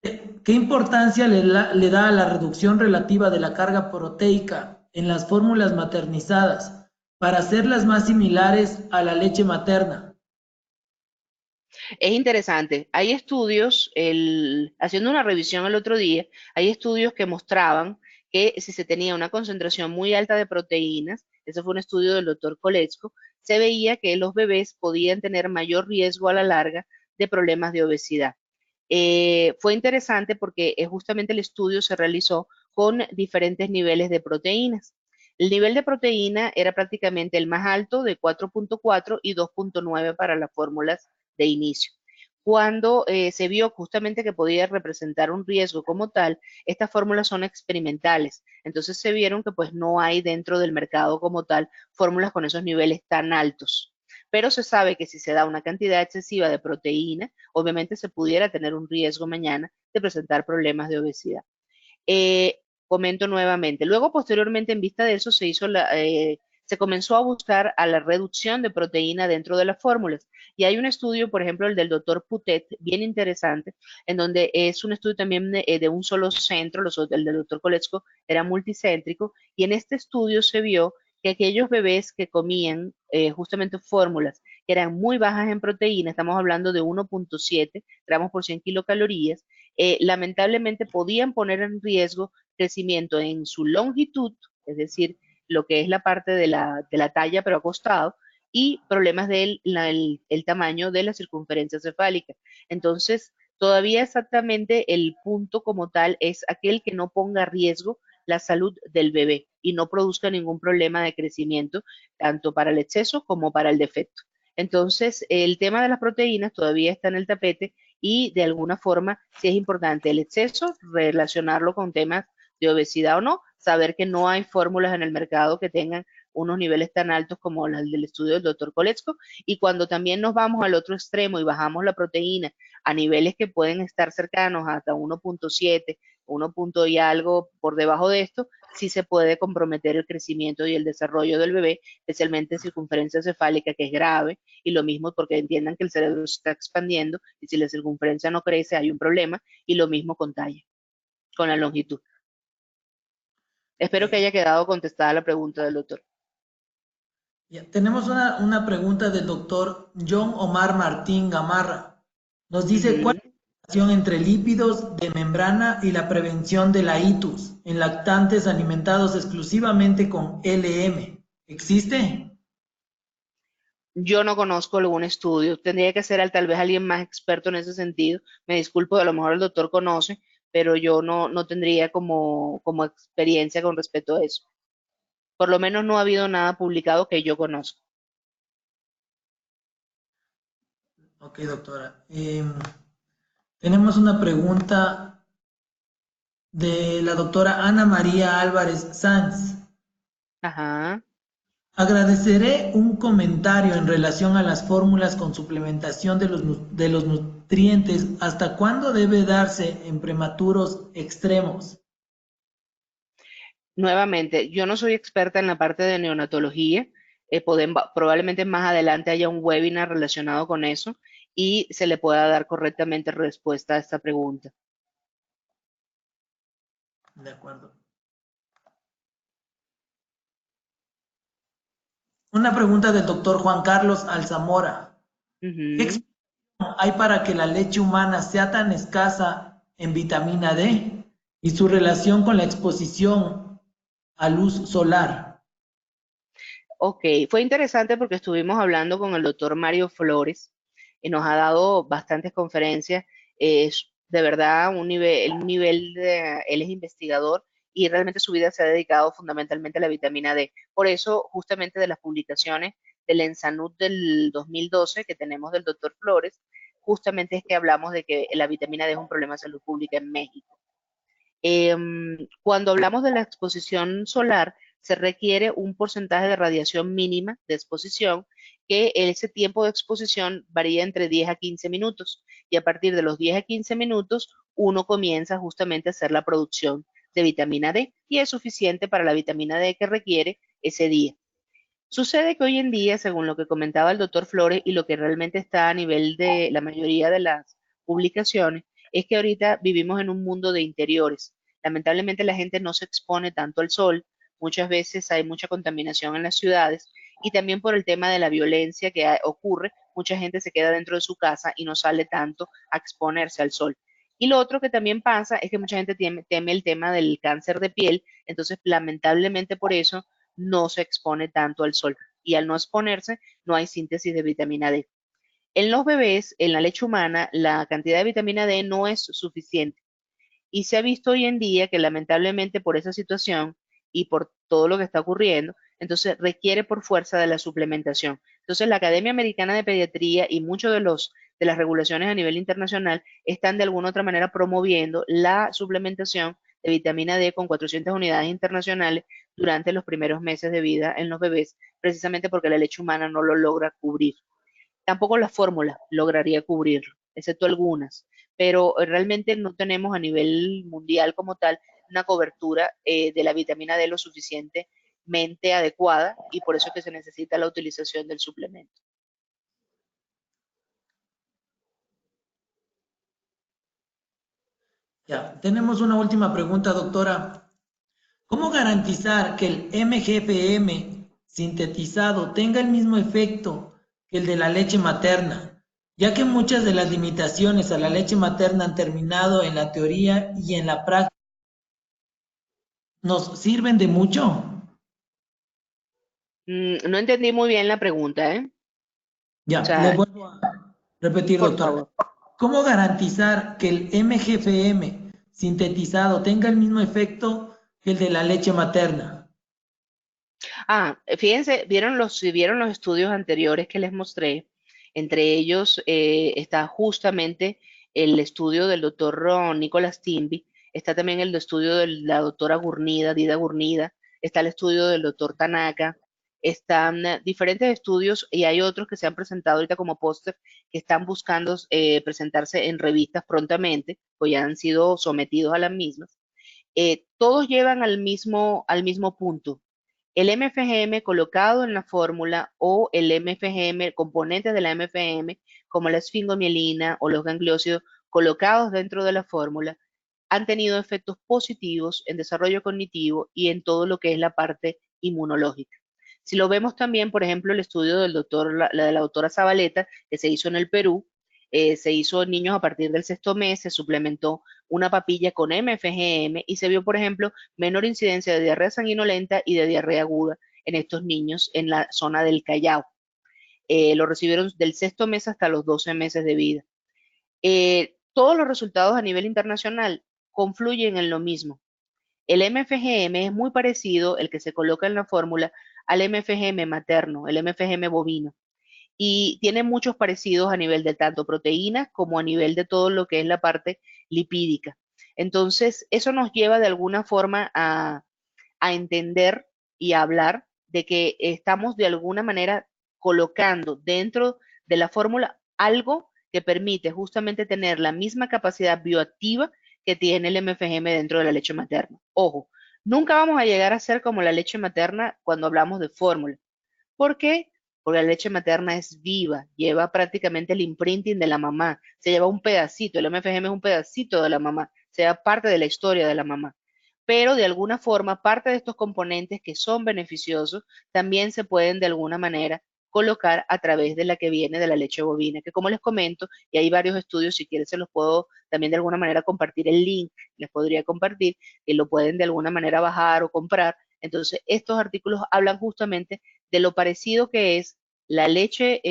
¿Qué importancia le da a la reducción relativa de la carga proteica en las fórmulas maternizadas para hacerlas más similares a la leche materna? Es interesante. Hay estudios, haciendo una revisión el otro día, hay estudios que mostraban que si se tenía una concentración muy alta de proteínas, ese fue un estudio del doctor Koletzko, se veía que los bebés podían tener mayor riesgo a la larga de problemas de obesidad. Fue interesante porque justamente el estudio se realizó con diferentes niveles de proteínas. El nivel de proteína era prácticamente el más alto de 4.4 y 2.9 para las fórmulas de inicio. Cuando se vio justamente que podía representar un riesgo como tal, estas fórmulas son experimentales. Entonces se vieron que pues no hay dentro del mercado como tal fórmulas con esos niveles tan altos. Pero se sabe que si se da una cantidad excesiva de proteína, obviamente se pudiera tener un riesgo mañana de presentar problemas de obesidad. Comento nuevamente. Luego, posteriormente, en vista de eso, se comenzó a buscar a la reducción de proteína dentro de las fórmulas. Y hay un estudio, por ejemplo, el del doctor Putet, bien interesante, en donde es un estudio también de un solo centro, el del doctor Koletzko era multicéntrico, y en este estudio se vio que aquellos bebés que comían justamente fórmulas que eran muy bajas en proteína, estamos hablando de 1.7 gramos por 100 kilocalorías, lamentablemente podían poner en riesgo crecimiento en su longitud, es decir, lo que es la parte de la talla pero acostado, y problemas del el tamaño de la circunferencia cefálica. Entonces, todavía exactamente el punto como tal es aquel que no ponga a riesgo la salud del bebé y no produzca ningún problema de crecimiento, tanto para el exceso como para el defecto. Entonces, el tema de las proteínas todavía está en el tapete y de alguna forma, si es importante el exceso, relacionarlo con temas de obesidad o no, saber que no hay fórmulas en el mercado que tengan unos niveles tan altos como las del estudio del doctor Koletzko, y cuando también nos vamos al otro extremo y bajamos la proteína a niveles que pueden estar cercanos hasta 1.7, 1 punto y algo por debajo de esto, sí se puede comprometer el crecimiento y el desarrollo del bebé, especialmente en circunferencia cefálica, que es grave, y lo mismo porque entiendan que el cerebro se está expandiendo y si la circunferencia no crece hay un problema, y lo mismo con talla, con la longitud. Espero que Eh, haya quedado contestada la pregunta del doctor. ya, tenemos una pregunta del doctor John Omar Martín Gamarra. Nos dice, ¿cuál Ujú. es la relación entre lípidos de membrana y la prevención de la itus en lactantes alimentados exclusivamente con LM? ¿Existe? Yo no conozco algún estudio, tendría que ser tal vez alguien más experto en ese sentido. Me disculpo, a lo mejor el doctor conoce, pero yo no tendría como experiencia con respecto a eso. Por lo menos no ha habido nada publicado que yo conozca. Ok, doctora. Tenemos una pregunta de la doctora Ana María Álvarez Sanz. Ajá. Agradeceré un comentario en relación a las fórmulas con suplementación de los nutrientes. ¿Hasta cuándo debe darse en prematuros extremos? Nuevamente, yo no soy experta en la parte de neonatología. Probablemente más adelante haya un webinar relacionado con eso y se le pueda dar correctamente respuesta a esta pregunta. De acuerdo. Una pregunta del doctor Juan Carlos Alzamora. ¿Qué Ujú. explicación hay para que la leche humana sea tan escasa en vitamina D y su relación con la exposición a luz solar? Ok, fue interesante porque estuvimos hablando con el doctor Mario Flores y nos ha dado bastantes conferencias. Es de verdad él es investigador y realmente su vida se ha dedicado fundamentalmente a la vitamina D. Por eso, justamente de las publicaciones del Ensanud del 2012 que tenemos del doctor Flores, justamente es que hablamos de que la vitamina D es un problema de salud pública en México. Cuando hablamos de la exposición solar, se requiere un porcentaje de radiación mínima de exposición, que ese tiempo de exposición varía entre 10 a 15 minutos, y a partir de los 10 a 15 minutos uno comienza justamente a hacer la producción de vitamina D, y es suficiente para la vitamina D que requiere ese día. Sucede que hoy en día, según lo que comentaba el doctor Flores y lo que realmente está a nivel de la mayoría de las publicaciones, es que ahorita vivimos en un mundo de interiores. Lamentablemente la gente no se expone tanto al sol, muchas veces hay mucha contaminación en las ciudades, y también por el tema de la violencia que ocurre, mucha gente se queda dentro de su casa y no sale tanto a exponerse al sol. Y lo otro que también pasa es que mucha gente teme el tema del cáncer de piel, entonces lamentablemente por eso no se expone tanto al sol. Y al no exponerse, no hay síntesis de vitamina D. En los bebés, en la leche humana, la cantidad de vitamina D no es suficiente. Y se ha visto hoy en día que lamentablemente por esa situación y por todo lo que está ocurriendo, entonces requiere por fuerza de la suplementación. Entonces la Academia Americana de Pediatría y muchos de las regulaciones a nivel internacional están de alguna u otra manera promoviendo la suplementación de vitamina D con 400 unidades internacionales durante los primeros meses de vida en los bebés, precisamente porque la leche humana no lo logra cubrir. Tampoco la fórmula lograría cubrirlo, excepto algunas, pero realmente no tenemos a nivel mundial como tal una cobertura de la vitamina D lo suficientemente adecuada y por eso es que se necesita la utilización del suplemento. Ya, tenemos una última pregunta, doctora. ¿Cómo garantizar que el MGFM sintetizado tenga el mismo efecto que el de la leche materna? Ya que muchas de las limitaciones a la leche materna han terminado en la teoría y en la práctica. ¿Nos sirven de mucho? No entendí muy bien la pregunta, ¿eh? O Ya, le sea, vuelvo a repetir, por doctora. favor. ¿Cómo garantizar que el MGFM sintetizado tenga el mismo efecto que el de la leche materna? Fíjense, si vieron los estudios anteriores que les mostré, entre ellos está justamente el estudio del doctor Nicolás Timby, está también el estudio de la doctora Gurnida, Dida Gurnida, está el estudio del doctor Tanaka, están diferentes estudios y hay otros que se han presentado ahorita como póster que están buscando presentarse en revistas prontamente, o ya han sido sometidos a las mismas. Todos llevan al mismo punto. El MFGM colocado en la fórmula o el MFGM, componentes de la MFGM, como la esfingomielina o los gangliósidos colocados dentro de la fórmula, han tenido efectos positivos en desarrollo cognitivo y en todo lo que es la parte inmunológica. Si lo vemos también, por ejemplo, el estudio del doctor, la de la doctora Zabaleta, que se hizo en el Perú, se hizo en niños a partir del sexto mes, se suplementó una papilla con MFGM y se vio, por ejemplo, menor incidencia de diarrea sanguinolenta y de diarrea aguda en estos niños en la zona del Callao. Lo recibieron del sexto mes hasta los 12 meses de vida. Todos los resultados a nivel internacional confluyen en lo mismo. El MFGM es muy parecido, el que se coloca en la fórmula, al MFGM materno, el MFGM bovino, y tiene muchos parecidos a nivel de tanto proteínas como a nivel de todo lo que es la parte lipídica. Entonces, eso nos lleva de alguna forma a entender y a hablar de que estamos de alguna manera colocando dentro de la fórmula algo que permite justamente tener la misma capacidad bioactiva que tiene el MFGM dentro de la leche materna. Ojo, nunca vamos a llegar a ser como la leche materna cuando hablamos de fórmula. ¿Por qué? Porque la leche materna es viva, lleva prácticamente el imprinting de la mamá, se lleva un pedacito, el MFGM es un pedacito de la mamá, se lleva parte de la historia de la mamá. Pero de alguna forma, parte de estos componentes que son beneficiosos también se pueden de alguna manera colocar a través de la que viene de la leche bovina, que como les comento, y hay varios estudios, si quieren se los puedo también de alguna manera compartir el link, les podría compartir, que lo pueden de alguna manera bajar o comprar. Entonces, estos artículos hablan justamente de lo parecido que es la leche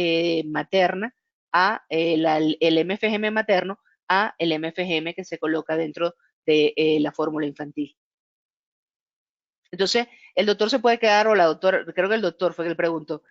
materna a el MFGM materno a el MFGM que se coloca dentro de la fórmula infantil. Entonces, el doctor se puede quedar, o la doctora, creo que el doctor fue que le preguntó,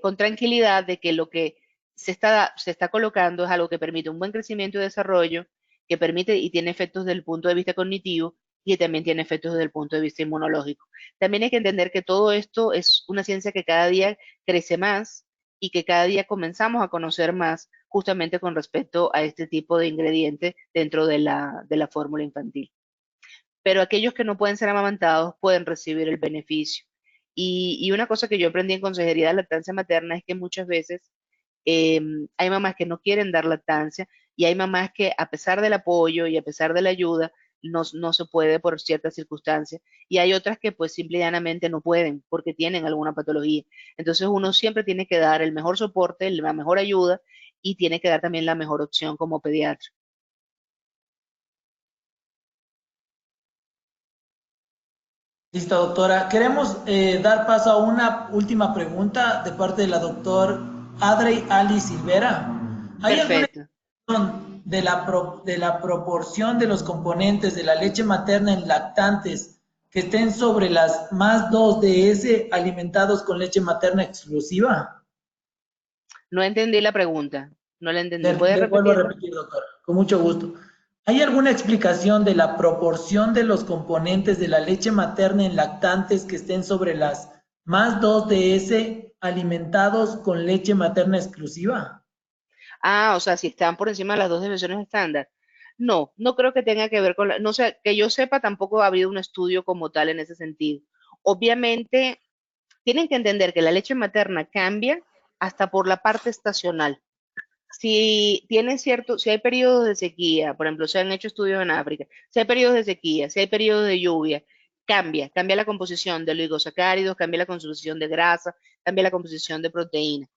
con tranquilidad de que lo que se está colocando es algo que permite un buen crecimiento y desarrollo, que permite y tiene efectos desde el punto de vista cognitivo y también tiene efectos desde el punto de vista inmunológico. También hay que entender que todo esto es una ciencia que cada día crece más y que cada día comenzamos a conocer más justamente con respecto a este tipo de ingredientes dentro de la fórmula infantil, pero aquellos que no pueden ser amamantados pueden recibir el beneficio. Y una cosa que yo aprendí en consejería de lactancia materna es que muchas veces hay mamás que no quieren dar lactancia y hay mamás que a pesar del apoyo y a pesar de la ayuda, no se puede por ciertas circunstancias. Y hay otras que pues simple y llanamente no pueden porque tienen alguna patología. Entonces uno siempre tiene que dar el mejor soporte, la mejor ayuda y tiene que dar también la mejor opción como pediatra. Listo, doctora. Queremos dar paso a una última pregunta de parte de la doctora Adrey Ali Silvera. ¿Hay alguna Perfecto. explicación de de la proporción de los componentes de la leche materna en lactantes que estén sobre las más 2 DS alimentados con leche materna exclusiva? No entendí la pregunta. No la entendí. ¿Puedes Le vuelvo a repetirla? repetir, doctora, con mucho gusto. ¿Hay alguna explicación de la proporción de los componentes de la leche materna en lactantes que estén sobre las más 2 DS alimentados con leche materna exclusiva? Ah, o sea, si están por encima de las dos desviaciones estándar. No, no creo que tenga que ver con no sé, que yo sepa, tampoco ha habido un estudio como tal en ese sentido. Obviamente, tienen que entender que la leche materna cambia hasta por la parte estacional. Si tienen cierto, si hay periodos de sequía, por ejemplo, se han hecho estudios en África, si hay periodos de sequía, si hay periodos de lluvia, cambia la composición de oligosacáridos, cambia la composición de grasa, cambia la composición de proteína.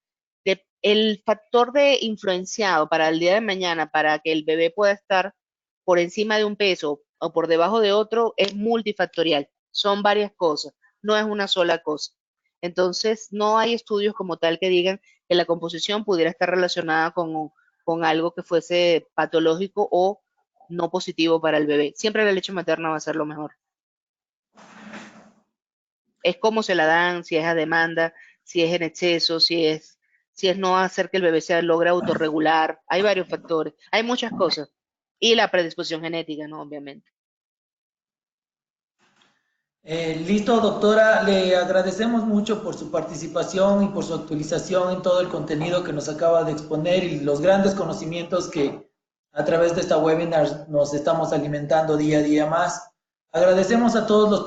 El factor de influenciado para el día de mañana, para que el bebé pueda estar por encima de un peso o por debajo de otro, es multifactorial. Son varias cosas, no es una sola cosa. Entonces, no hay estudios como tal que digan que la composición pudiera estar relacionada con algo que fuese patológico o no positivo para el bebé. Siempre la leche materna va a ser lo mejor. Es cómo se la dan, si es a demanda, si es en exceso, si es no hacer que el bebé se logre autorregular. Hay varios factores, hay muchas cosas. Y la predisposición genética, ¿no? Obviamente. Listo, doctora. Le agradecemos mucho por su participación y por su actualización en todo el contenido que nos acaba de exponer y los grandes conocimientos que a través de esta webinar nos estamos alimentando día a día más. Agradecemos a todos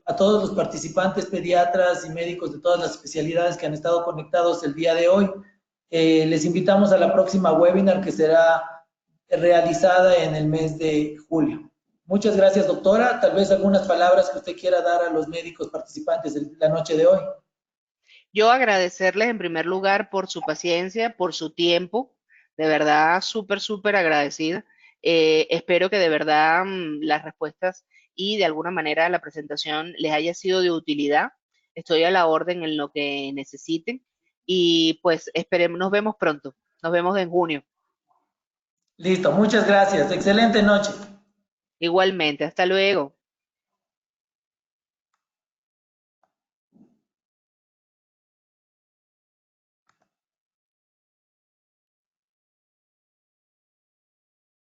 a todos los participantes, pediatras y médicos de todas las especialidades que han estado conectados el día de hoy. Les invitamos a la próxima webinar que será realizada en el mes de julio. Muchas gracias, doctora. Tal vez algunas palabras que usted quiera dar a los médicos participantes de la noche de hoy. Yo agradecerles en primer lugar por su paciencia, por su tiempo, de verdad súper, súper agradecida. Espero que de verdad las respuestas y de alguna manera la presentación les haya sido de utilidad. Estoy a la orden en lo que necesiten y pues esperemos, nos vemos pronto, nos vemos en junio. Listo, muchas gracias. Excelente noche. Igualmente, hasta luego.